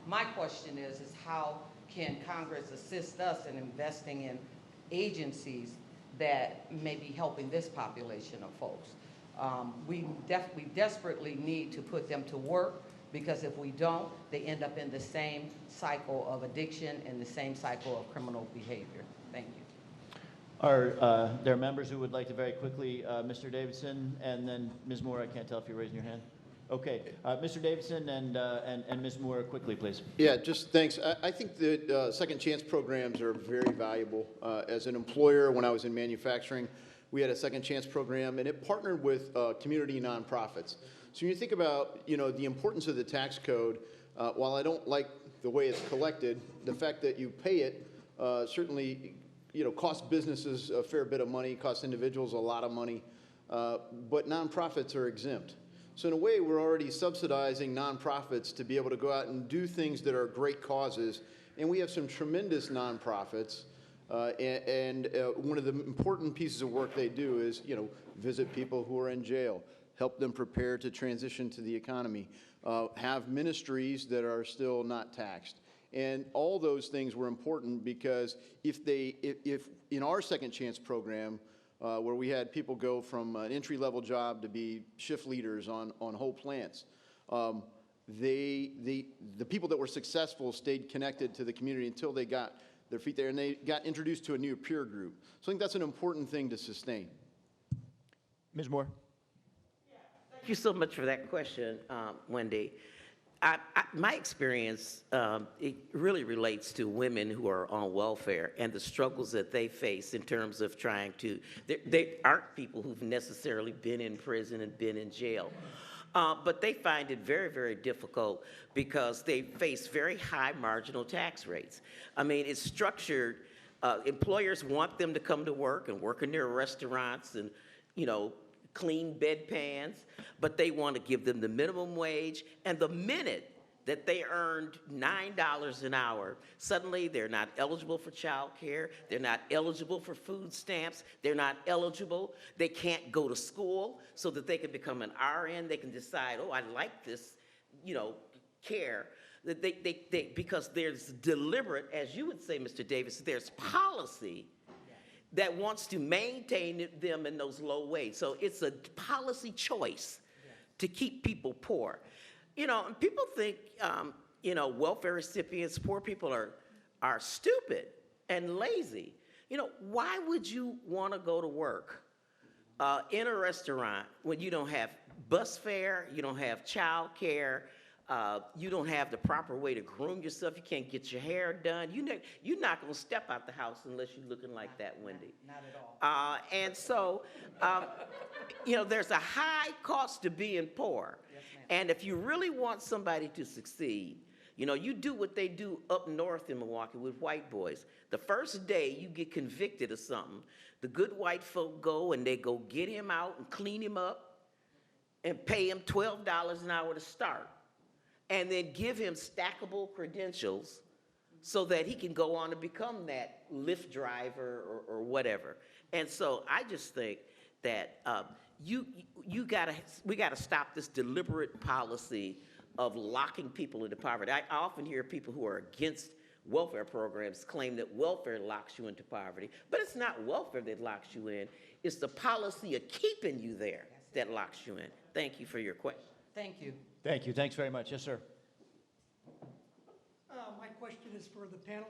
my question is how can Congress assist us in investing in agencies that may be helping this population of folks? We desperately need to put them to work, because if we don't, they end up in the same cycle of addiction and the same cycle of criminal behavior. Thank you. Are there members who would like to very quickly, Mr. Davidson, and then Ms. Moore, I can't tell if you're raising your hand. Okay, Mr. Davidson and Ms. Moore, quickly, please. Yeah, just thanks. I think that second chance programs are very valuable. As an employer, when I was in manufacturing, we had a second chance program, and it partnered with community nonprofits. So when you think about, the importance of the tax code, while I don't like the way it's collected, the fact that you pay it certainly, costs businesses a fair bit of money, costs individuals a lot of money, but nonprofits are exempt. So in a way, we're already subsidizing nonprofits to be able to go out and do things that are great causes, and we have some tremendous nonprofits One of the important pieces of work they do is, visit people who are in jail, help them prepare to transition to the economy, have ministries that are still not taxed. And all those things were important because if in our Second Chance program, where we had people go from an entry-level job to be shift leaders on whole plants, the people that were successful stayed connected to the community until they got their feet there and they got introduced to a new peer group. So I think that's an important thing to sustain. Ms. Moore? Thank you so much for that question, Wendy. My experience, it really relates to women who are on welfare and the struggles that they face in terms of trying to, they aren't people who've necessarily been in prison and been in jail. But they find it very, very difficult because they face very high marginal tax rates. I mean, it's structured, employers want them to come to work and work in their restaurants and, clean bedpans, but they want to give them the minimum wage. And the minute that they earned $9 an hour, suddenly they're not eligible for child care, they're not eligible for food stamps, they're not eligible, they can't go to school so that they can become an RN, they can decide, oh, I like this, care. Because there's deliberate, as you would say, Mr. Davis, there's policy that wants to maintain them in those low wages. So it's a policy choice to keep people poor. And people think, welfare recipients, poor people are stupid and lazy. Why would you want to go to work in a restaurant when you don't have bus fare, you don't have child care, you don't have the proper way to groom yourself, you can't get your hair done. You're not going to step out the house unless you're looking like that, Wendy. Not at all. And so, there's a high cost to being poor. Yes, ma'am. And if you really want somebody to succeed, you do what they do up north in Milwaukee with white boys. The first day you get convicted of something, the good white folk go and they go get him out and clean him up and pay him $12 an hour to start. And then give him stackable credentials so that he can go on to become that Lyft driver or whatever. And so I just think that we gotta stop this deliberate policy of locking people into poverty. I often hear people who are against welfare programs claim that welfare locks you into poverty, but it's not welfare that locks you in. It's the policy of keeping you there that locks you in. Thank you for your question. Thank you. Thank you. Thanks very much. Yes, sir. My question is for the panel.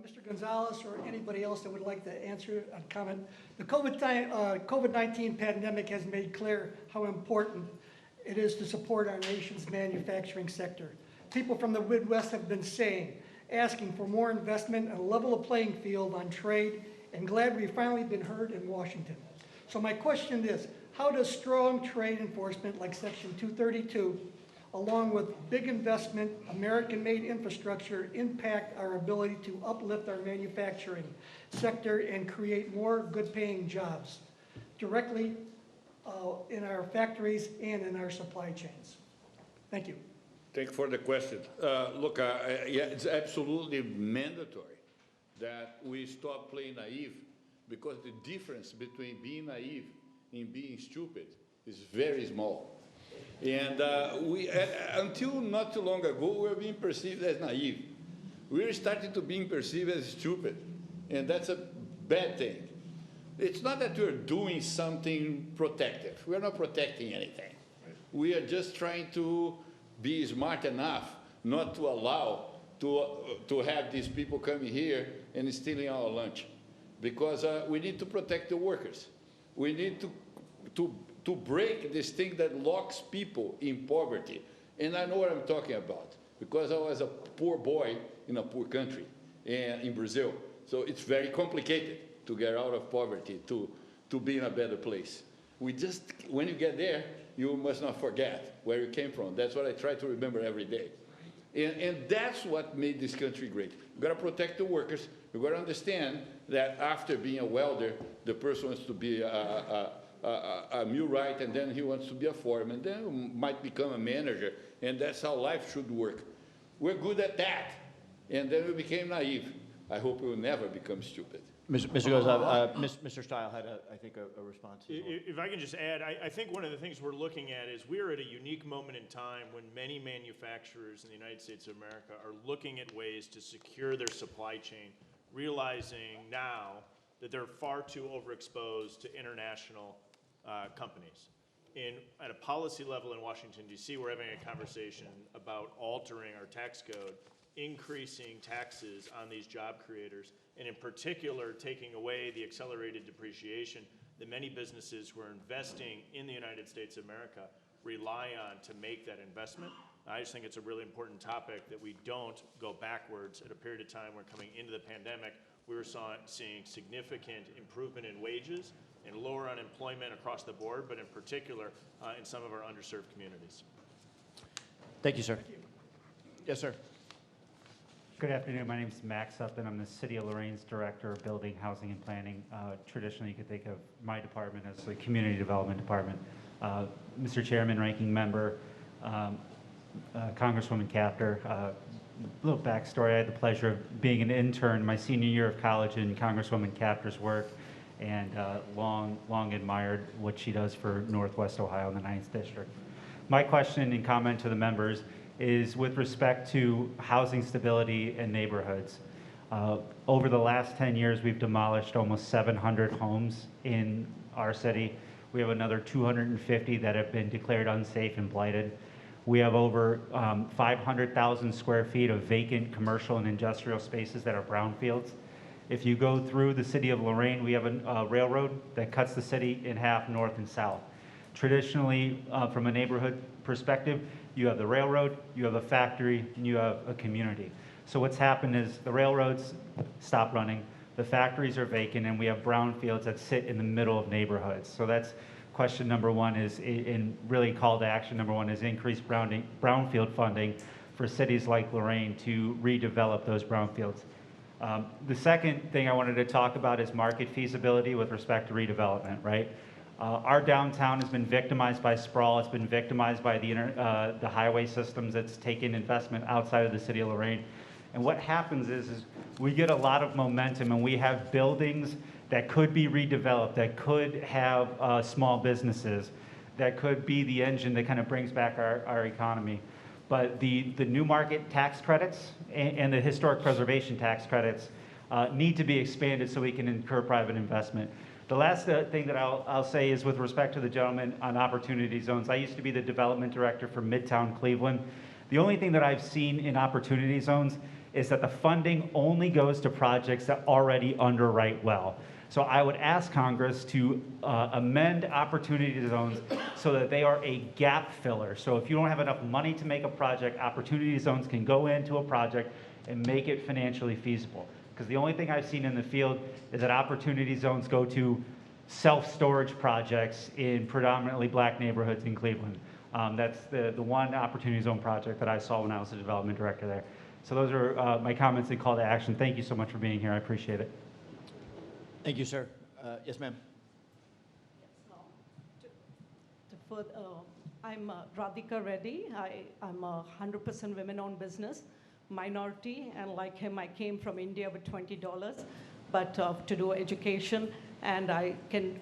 Mr. Gonzalez or anybody else that would like to answer a comment. The COVID-19 pandemic has made clear how important it is to support our nation's manufacturing sector. People from the Midwest have been asking for more investment and a level playing field on trade, and glad we've finally been heard in Washington. So my question is, how does strong trade enforcement like Section 232, along with big investment, American-made infrastructure, impact our ability to uplift our manufacturing sector and create more good-paying jobs directly in our factories and in our supply chains? Thank you. Thank you for the question. Look, it's absolutely mandatory that we stop playing naive, because the difference between being naive and being stupid is very small. And until not too long ago, we were being perceived as naive. We're starting to being perceived as stupid, and that's a bad thing. It's not that we're doing something protective. We're not protecting anything. We are just trying to be smart enough not to allow to have these people coming here and stealing our lunch, because we need to protect the workers. We need to break this thing that locks people in poverty. And I know what I'm talking about, because I was a poor boy in a poor country, and in Brazil. So it's very complicated to get out of poverty, to be in a better place. When you get there, you must not forget where you came from. That's what I try to remember every day. And that's what made this country great. We've got to protect the workers. We've got to understand that after being a welder, the person wants to be a millwright, and then he wants to be a foreman, then might become a manager, and that's how life should work. We're good at that, and then we became naive. I hope it will never become stupid. Mr. Gonzalez, Mr. Stile had, I think, a response. If I can just add, I think one of the things we're looking at is we're at a unique moment in time when many manufacturers in the United States of America are looking at ways to secure their supply chain, realizing now that they're far too overexposed to international companies. At a policy level in Washington, D.C., we're having a conversation about altering our tax code, increasing taxes on these job creators, and in particular, taking away the accelerated depreciation that many businesses who are investing in the United States of America rely on to make that investment. I just think it's a really important topic that we don't go backwards at a period of time where coming into the pandemic, we were seeing significant improvement in wages and lower unemployment across the board, but in particular in some of our underserved communities. Thank you, sir. Yes, sir. Good afternoon. My name is Max Upton. I'm the City of Lorraine's Director of Building, Housing, and Planning. Traditionally, you could think of my department as the Community Development Department. Mr. Chairman, Ranking Member, Congresswoman Chapter, a little backstory. I had the pleasure of being an intern my senior year of college in Congresswoman Chapter's work, and long admired what she does for Northwest Ohio in the 9th District. My question and comment to the members is with respect to housing stability in neighborhoods. Over the last 10 years, we've demolished almost 700 homes in our city. We have another 250 that have been declared unsafe and blighted. We have over 500,000 square feet of vacant commercial and industrial spaces that are brownfields. If you go through the city of Lorain, we have a railroad that cuts the city in half north and south. Traditionally, from a neighborhood perspective, you have the railroad, you have a factory, and you have a community. So what's happened is the railroads stop running, the factories are vacant, and we have brownfields that sit in the middle of neighborhoods. So that's question number one is, and really call to action number one is increase brownfield funding for cities like Lorraine to redevelop those brownfields. The second thing I wanted to talk about is market feasibility with respect to redevelopment, right? Our downtown has been victimized by sprawl. It's been victimized by the highway systems that's taken investment outside of the city of Lorraine. And what happens is we get a lot of momentum and we have buildings that could be redeveloped, that could have small businesses, that could be the engine that kind of brings back our economy. But the new market tax credits and the historic preservation tax credits need to be expanded so we can incur private investment. The last thing that I'll say is with respect to the gentleman on opportunity zones. I used to be the development director for Midtown Cleveland. The only thing that I've seen in opportunity zones is that the funding only goes to projects that already underwrite well. So I would ask Congress to amend opportunity zones so that they are a gap filler. So if you don't have enough money to make a project, opportunity zones can go into a project and make it financially feasible. Because the only thing I've seen in the field is that opportunity zones go to self-storage projects in predominantly black neighborhoods in Cleveland. That's the one opportunity zone project that I saw when I was the development director there. So those are my comments and call to action. Thank you so much for being here. I appreciate it. Thank you, sir. Yes, ma'am. I'm Radhika Reddy. I'm a 100% women-owned business, minority, and like him, I came from India with $20, but to do education, and I can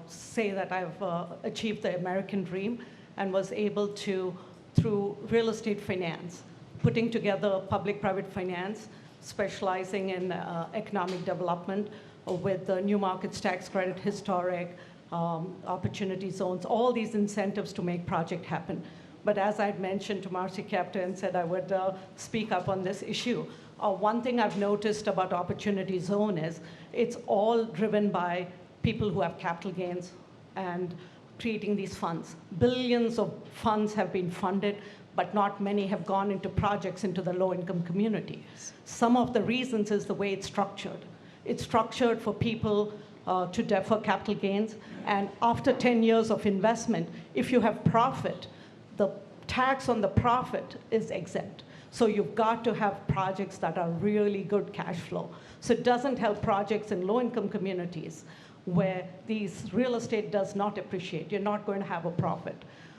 say that I've achieved the American dream and was able to, through real estate finance, putting together public-private finance, specializing in economic development with the new markets tax credit, historic, opportunity zones, all these incentives to make project happen. But as I'd mentioned to Marcy Capter and said I would speak up on this issue, one thing I've noticed about opportunity zone is it's all driven by people who have capital gains and creating these funds. Billions of funds have been funded, but not many have gone into projects into the low-income community. Some of the reasons is the way it's structured. It's structured for people to defer capital gains, and after 10 years of investment, if you have profit, the tax on the profit is exempt. So you've got to have projects that are really good cash flow. So it doesn't help projects in low-income communities where these real estate does not appreciate. You're not going to have a profit.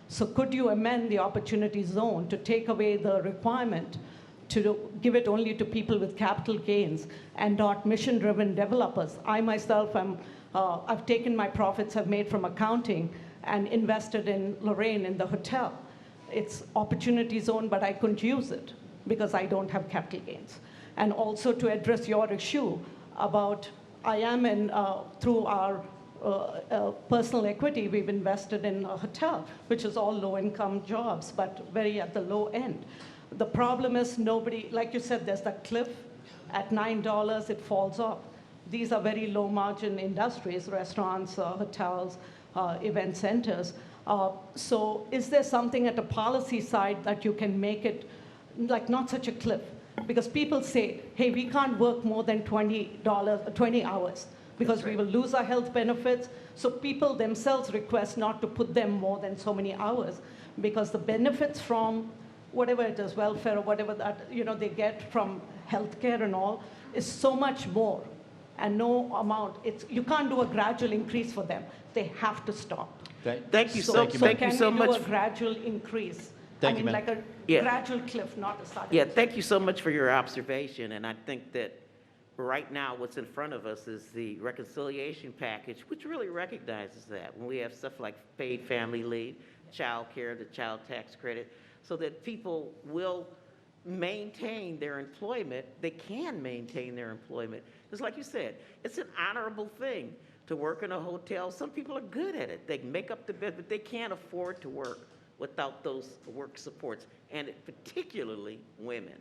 So could you amend the opportunity zone to take away the requirement give it only to people with capital gains and not mission-driven developers. I myself I've taken my profits I've made from accounting and invested in Lorraine in the hotel. It's opportunity zone, but I couldn't use it because I don't have capital gains. And also to address your issue about, I am in, through our personal equity, we've invested in a hotel, which is all low-income jobs, but very at the low end. The problem is nobody, like you said, there's that cliff. At $9, it falls off. These are very low-margin industries, restaurants, hotels, event centers. So is there something at the policy side that you can make it like not such a cliff? Because people say, hey, we can't work more than 20 hours because we will lose our health benefits. So people themselves request not to put them more than so many hours because the benefits from whatever it is, welfare or whatever that they get from healthcare and all is so much more, and no amount. You can't do a gradual increase for them. They have to stop. Thank you so much. Can we do a gradual increase? Thank you, ma'am. Like a gradual cliff, not a sudden. Yeah, thank you so much for your observation. And I think that right now what's in front of us is the reconciliation package, which really recognizes that when we have stuff like paid family leave, child care, the child tax credit, so that people will maintain their employment. They can maintain their employment. Just like you said, it's an honorable thing to work in a hotel. Some people are good at it. They make up the bed, but they can't afford to work without those work supports, and particularly women.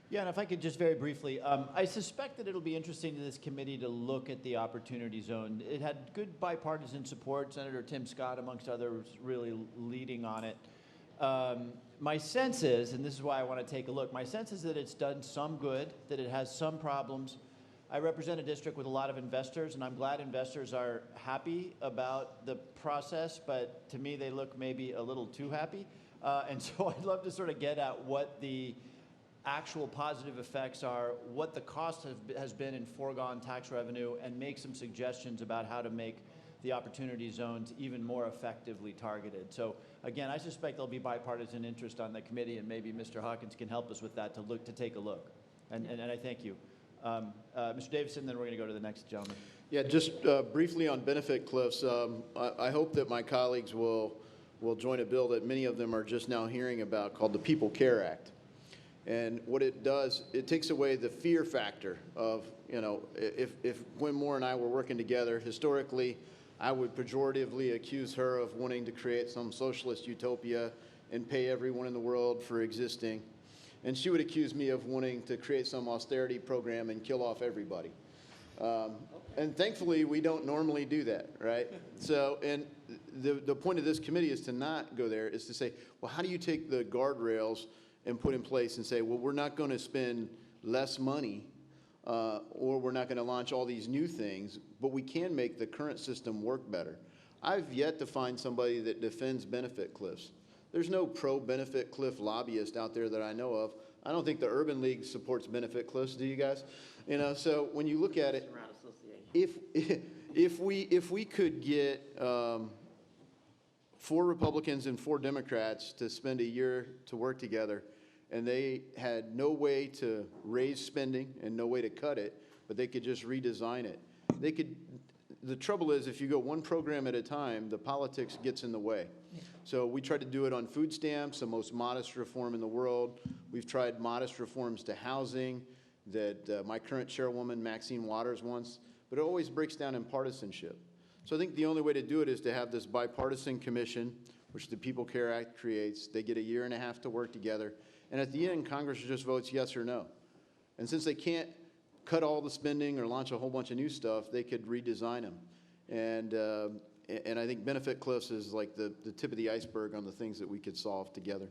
Yeah, and if I could just very briefly, I suspect that it'll be interesting to this committee to look at the Opportunity Zone. It had good bipartisan support, Senator Tim Scott, amongst others, really leading on it. My sense is, and this is why I want to take a look, my sense is that it's done some good, that it has some problems. I represent a district with a lot of investors, and I'm glad investors are happy about the process, but to me they look maybe a little too happy. And so I'd love to sort of get at what the actual positive effects are, what the cost has been in foregone tax revenue, and make some suggestions about how to make the Opportunity Zones even more effectively targeted. So again, I suspect there'll be bipartisan interest on the committee, and maybe Mr. Hawkins can help us with that to take a look. And I thank you. Mr. Davison, then we're going to go to the next gentleman. Yeah, just briefly on benefit cliffs, I hope that my colleagues will join a bill that many of them are just now hearing about called the People Care Act. And what it does, it takes away the fear factor of, if Gwen Moore and I were working together, historically, I would pejoratively accuse her of wanting to create some socialist utopia and pay everyone in the world for existing. And she would accuse me of wanting to create some austerity program and kill off everybody. And thankfully, we don't normally do that, right? So, and the point of this committee is to not go there, is to say, well, how do you take the guardrails and put in place and say, well, we're not going to spend less money or we're not going to launch all these new things, but we can make the current system work better. I've yet to find somebody that defends benefit cliffs. There's no pro-benefit cliff lobbyist out there that I know of. I don't think the Urban League supports benefit cliffs, do you guys? So when you look at it, if we could get 4 Republicans and 4 Democrats to spend a year to work together, and they had no way to raise spending and no way to cut it, but they could just redesign it. The trouble is, if you go one program at a time, the politics gets in the way. So we tried to do it on food stamps, the most modest reform in the world. We've tried modest reforms to housing that my current chairwoman, Maxine Waters, wants, but it always breaks down in partisanship. So I think the only way to do it is to have this bipartisan commission, which the People Care Act creates. They get a year and a half to work together. And at the end, Congress just votes yes or no. And since they can't cut all the spending or launch a whole bunch of new stuff, they could redesign them. And I think benefit cliffs is like the tip of the iceberg on the things that we could solve together.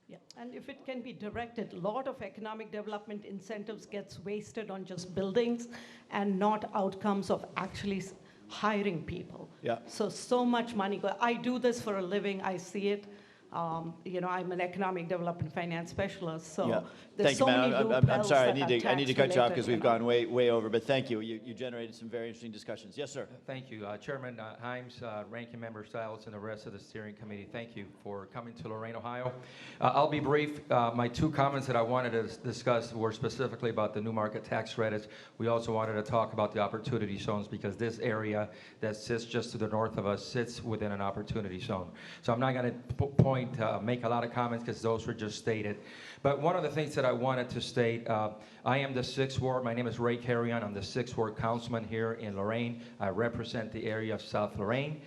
Yeah, and if it can be directed, a lot of economic development incentives gets wasted on just buildings and not outcomes of actually hiring people. Yeah. So much money. I do this for a living. I see it. I'm an economic development finance specialist, so Yeah. there's Thank so you, many ma'am. I'm loopholes sorry. that are I need to cut you off tax because we've related, gone way over. But thank you. You generated some very interesting discussions. Yes, sir. Thank you. Chairman Himes, Ranking Member Stiles, and the rest of the steering committee, thank you for coming to Lorain, Ohio. I'll be brief. My two comments that I wanted to discuss were specifically about the new market tax credits. We also wanted to talk about the opportunity zones because this area that sits just to the north of us sits within an opportunity zone. So I'm not going to make a lot of comments because those were just stated. But one of the things that I wanted to state, I am the 6th Ward. My name is Ray Carrion. I'm the 6th Ward councilman here in Lorain. I represent the area of South Lorain,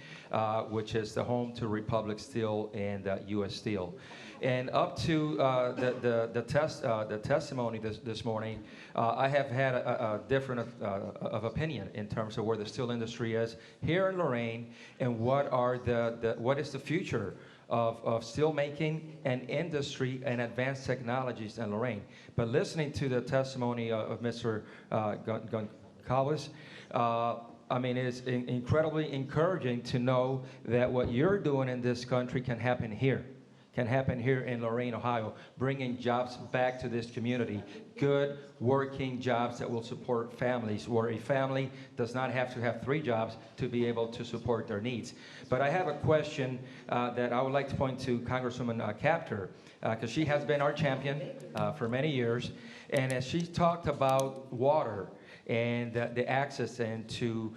which is the home to Republic Steel and U.S. Steel. And up to the testimony this morning, I have had a different of opinion in terms of where the steel industry is here in Lorain and what is the future of steel making and industry and advanced technologies in Lorain. But listening to the testimony of Mr. Goncalves, I mean, it's incredibly encouraging to know that what you're doing in this country can happen here in Lorain, Ohio, bringing jobs back to this community, good working jobs that will support families, where a family does not have to have 3 jobs to be able to support their needs. But I have a question that I would like to point to Congresswoman Chapter, because she has been our champion for many years, and as she talked about water and the access into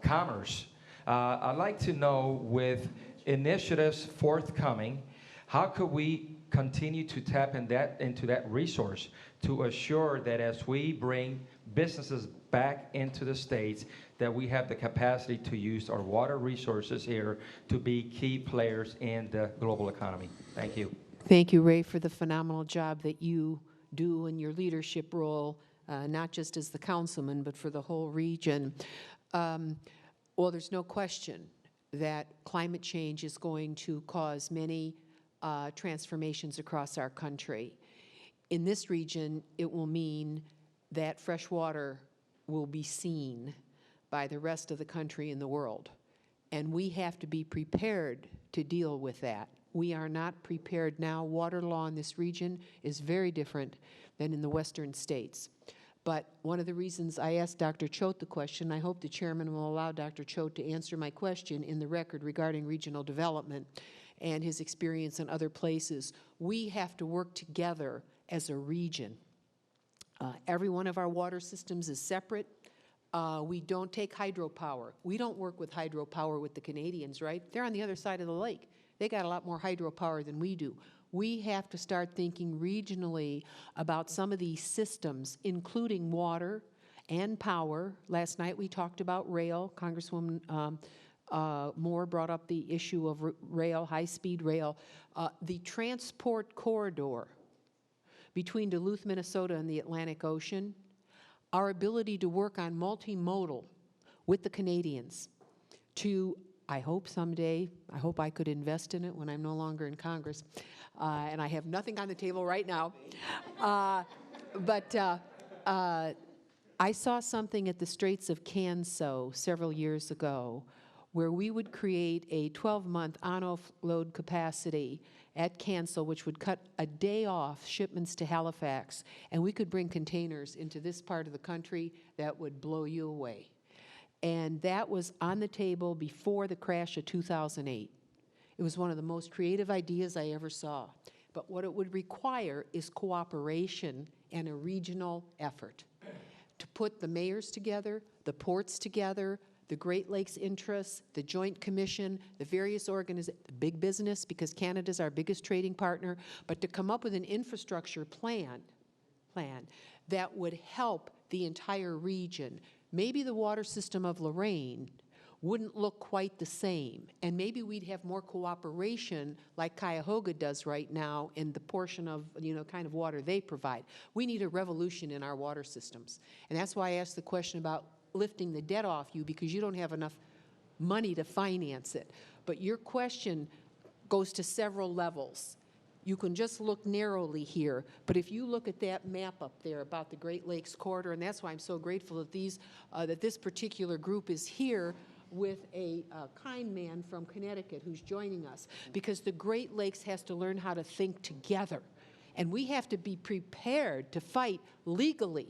commerce, I'd like to know, with initiatives forthcoming, how could we continue to tap into that resource to assure that as we bring businesses back into the states, that we have the capacity to use our water resources here to be key players in the global economy? Thank you. Thank you, Ray, for the phenomenal job that you do in your leadership role, not just as the councilman, but for the whole region. Well, there's no question that climate change is going to cause many transformations across our country. In this region, it will mean that fresh water will be seen by the rest of the country and the world. And we have to be prepared to deal with that. We are not prepared now. Water law in this region is very different than in the western states. But one of the reasons I asked Dr. Choate the question, I hope the chairman will allow Dr. Choate to answer my question in the record regarding regional development and his experience in other places. We have to work together as a region. Every one of our water systems is separate. We don't take hydropower. We don't work with hydropower with the Canadians, right? They're on the other side of the lake. They got a lot more hydropower than we do. We have to start thinking regionally about some of these systems, including water and power. Last night we talked about rail. Congresswoman Moore brought up the issue of rail, high-speed rail. The transport corridor between Duluth, Minnesota and the Atlantic Ocean, our ability to work on multimodal with the Canadians to, I hope someday, I hope I could invest in it when I'm no longer in Congress, and I have nothing on the table right now. But I saw something at the Straits of Canso several years ago where we would create a 12-month on-off-load capacity at Canso, which would cut a day off shipments to Halifax, and we could bring containers into this part of the country that would blow you away. And that was on the table before the crash of 2008. It was one of the most creative ideas I ever saw. But what it would require is cooperation and a regional effort to put the mayors together, the ports together, the Great Lakes interests, the Joint Commission, the various organizations, big business, because Canada's our biggest trading partner, but to come up with an infrastructure plan that would help the entire region. Maybe the water system of Lorraine wouldn't look quite the same, and maybe we'd have more cooperation like Cuyahoga does right now in the portion of, kind of water they provide. We need a revolution in our water systems, and that's why I asked the question about lifting the debt off you, because you don't have enough money to finance it. But your question goes to several levels. You can just look narrowly here, but if you look at that map up there about the Great Lakes corridor, and that's why I'm so grateful that this particular group is here, with a kind man from Connecticut who's joining us, because the Great Lakes has to learn how to think together. And we have to be prepared to fight legally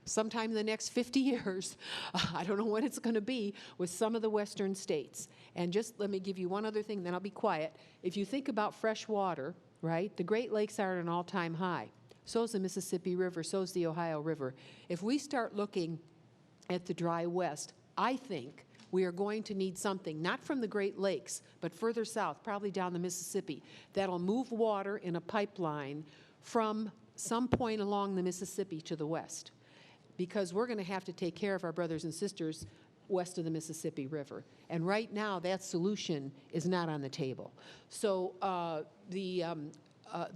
sometime in the next 50 years, I don't know when it's going to be, with some of the western states. And just let me give you one other thing, then I'll be quiet. If you think about fresh water, right, the Great Lakes are at an all-time high. So is the Mississippi River, so is the Ohio River. If we start looking at the dry west, I think we are going to need something, not from the Great Lakes, but further south, probably down the Mississippi, that'll move water in a pipeline from some point along the Mississippi to the west, because we're going to have to take care of our brothers and sisters west of the Mississippi River. And right now, that solution is not on the table. So the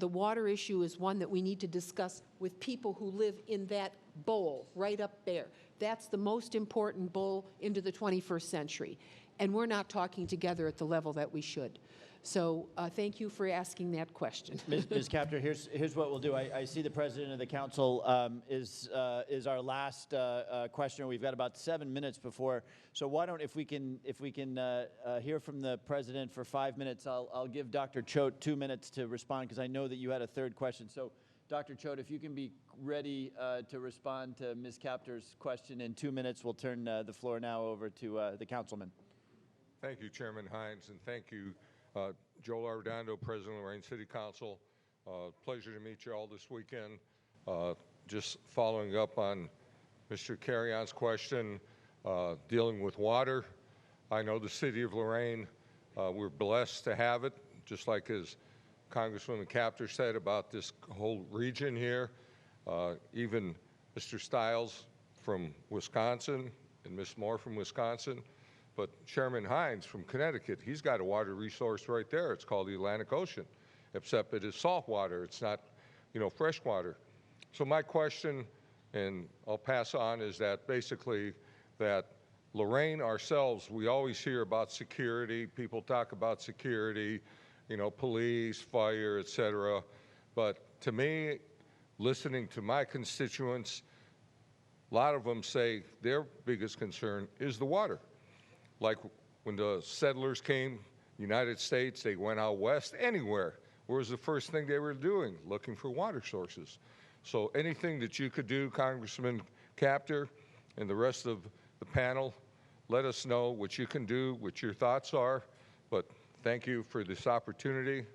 water issue is one that we need to discuss with people who live in that bowl right up there. That's the most important bowl into the 21st century. And we're not talking together at the level that we should. So thank you for asking that question. Ms. Capter, here's what we'll do. I see the President of the Council is our last questioner. We've got about 7 minutes before. So why don't, if we can hear from the President for 5 minutes, I'll give Dr. Choate 2 minutes to respond, because I know that you had a third question. So Dr. Choate, if you can be ready to respond to Ms. Capter's question in 2 minutes, we'll turn the floor now over to the Councilman. Thank you, Chairman Hines, and thank you, Joe Arredondo, President of Lorraine City Council. Pleasure to meet you all this weekend. Just following up on Mr. Carrion's question, dealing with water. I know the city of Lorraine, we're blessed to have it, just like as Congresswoman Capter said about this whole region here. Even Mr. Stiles from Wisconsin and Ms. Moore from Wisconsin. But Chairman Hines from Connecticut, he's got a water resource right there. It's called the Atlantic Ocean, except it is salt water. It's not, fresh water. So my question, and I'll pass on, is that basically that Lorraine ourselves, we always hear about security. People talk about security, police, fire, et cetera. But to me, listening to my constituents, a lot of them say their biggest concern is the water. Like when the settlers came, United States, they went out west, anywhere. What was the first thing they were doing? Looking for water sources. So anything that you could do, Congressman Capter and the rest of the panel, let us know what you can do, what your thoughts are. But thank you for this opportunity,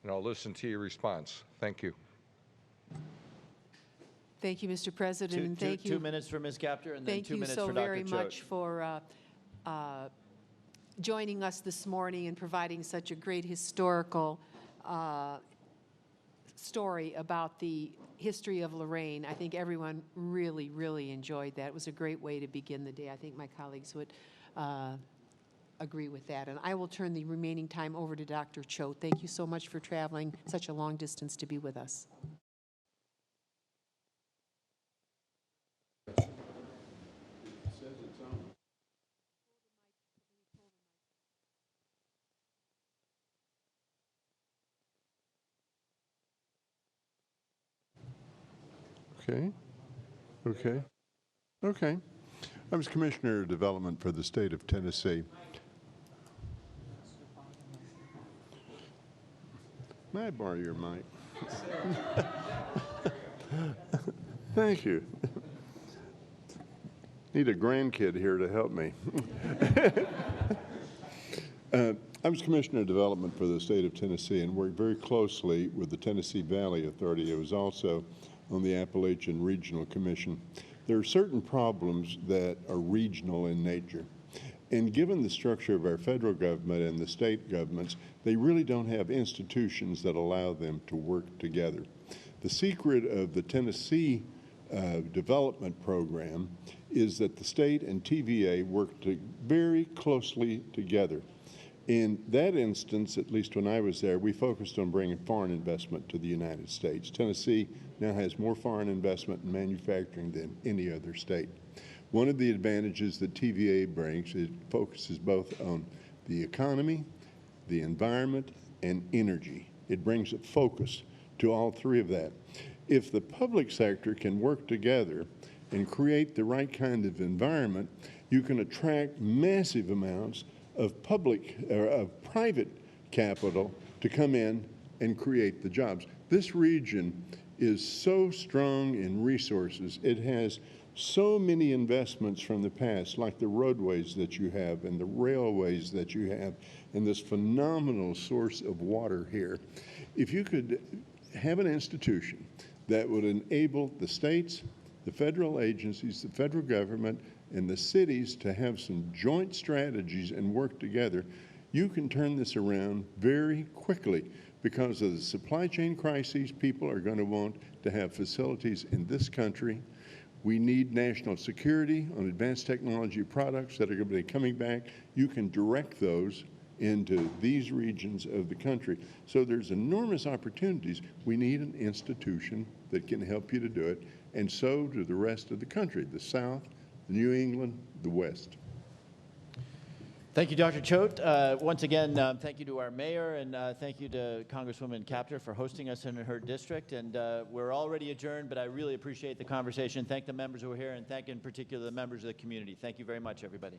and I'll listen to your response. Thank you. Thank you, Mr. President, and thank you. 2 minutes for Ms. Capter, and then 2 minutes for Dr. Choate. Thank you so very much for joining us this morning and providing such a great historical story about the history of Lorraine. I think everyone really, really enjoyed that. It was a great way to begin the day. I think my colleagues would agree with that. And I will turn the remaining time over to Dr. Choate. Thank you so much for traveling such a long distance to be with us. Okay. I was Commissioner of Development for the state of Tennessee. May I borrow your mic? Thank you. Need a grandkid here to help me. I was Commissioner of Development for the state of Tennessee and worked very closely with the Tennessee Valley Authority. I was also on the Appalachian Regional Commission. There are certain problems that are regional in nature. And given the structure of our federal government and the state governments, they really don't have institutions that allow them to work together. The secret of the Tennessee development program is that the state and TVA work very closely together. In that instance, at least when I was there, we focused on bringing foreign investment to the United States. Tennessee now has more foreign investment in manufacturing than any other state. One of the advantages that TVA brings is it focuses both on the economy, the environment, and energy. It brings a focus to all three of that. If the public sector can work together and create the right kind of environment, you can attract massive amounts of private capital to come in and create the jobs. This region is so strong in resources. It has so many investments from the past, like the roadways that you have and the railways that you have, and this phenomenal source of water here. If you could have an institution that would enable the states, the federal agencies, the federal government, and the cities to have some joint strategies and work together, you can turn this around very quickly. Because of the supply chain crises, people are going to want to have facilities in this country. We need national security on advanced technology products that are going to be coming back. You can direct those into these regions of the country. So there's enormous opportunities. We need an institution that can help you to do it, and so do the rest of the country, the South, New England, the West. Thank you, Dr. Choate. Once again, thank you to our mayor, and thank you to Congresswoman Capter for hosting us in her district. And we're already adjourned, but I really appreciate the conversation. Thank the members who are here, and thank in particular the members of the community. Thank you very much, everybody.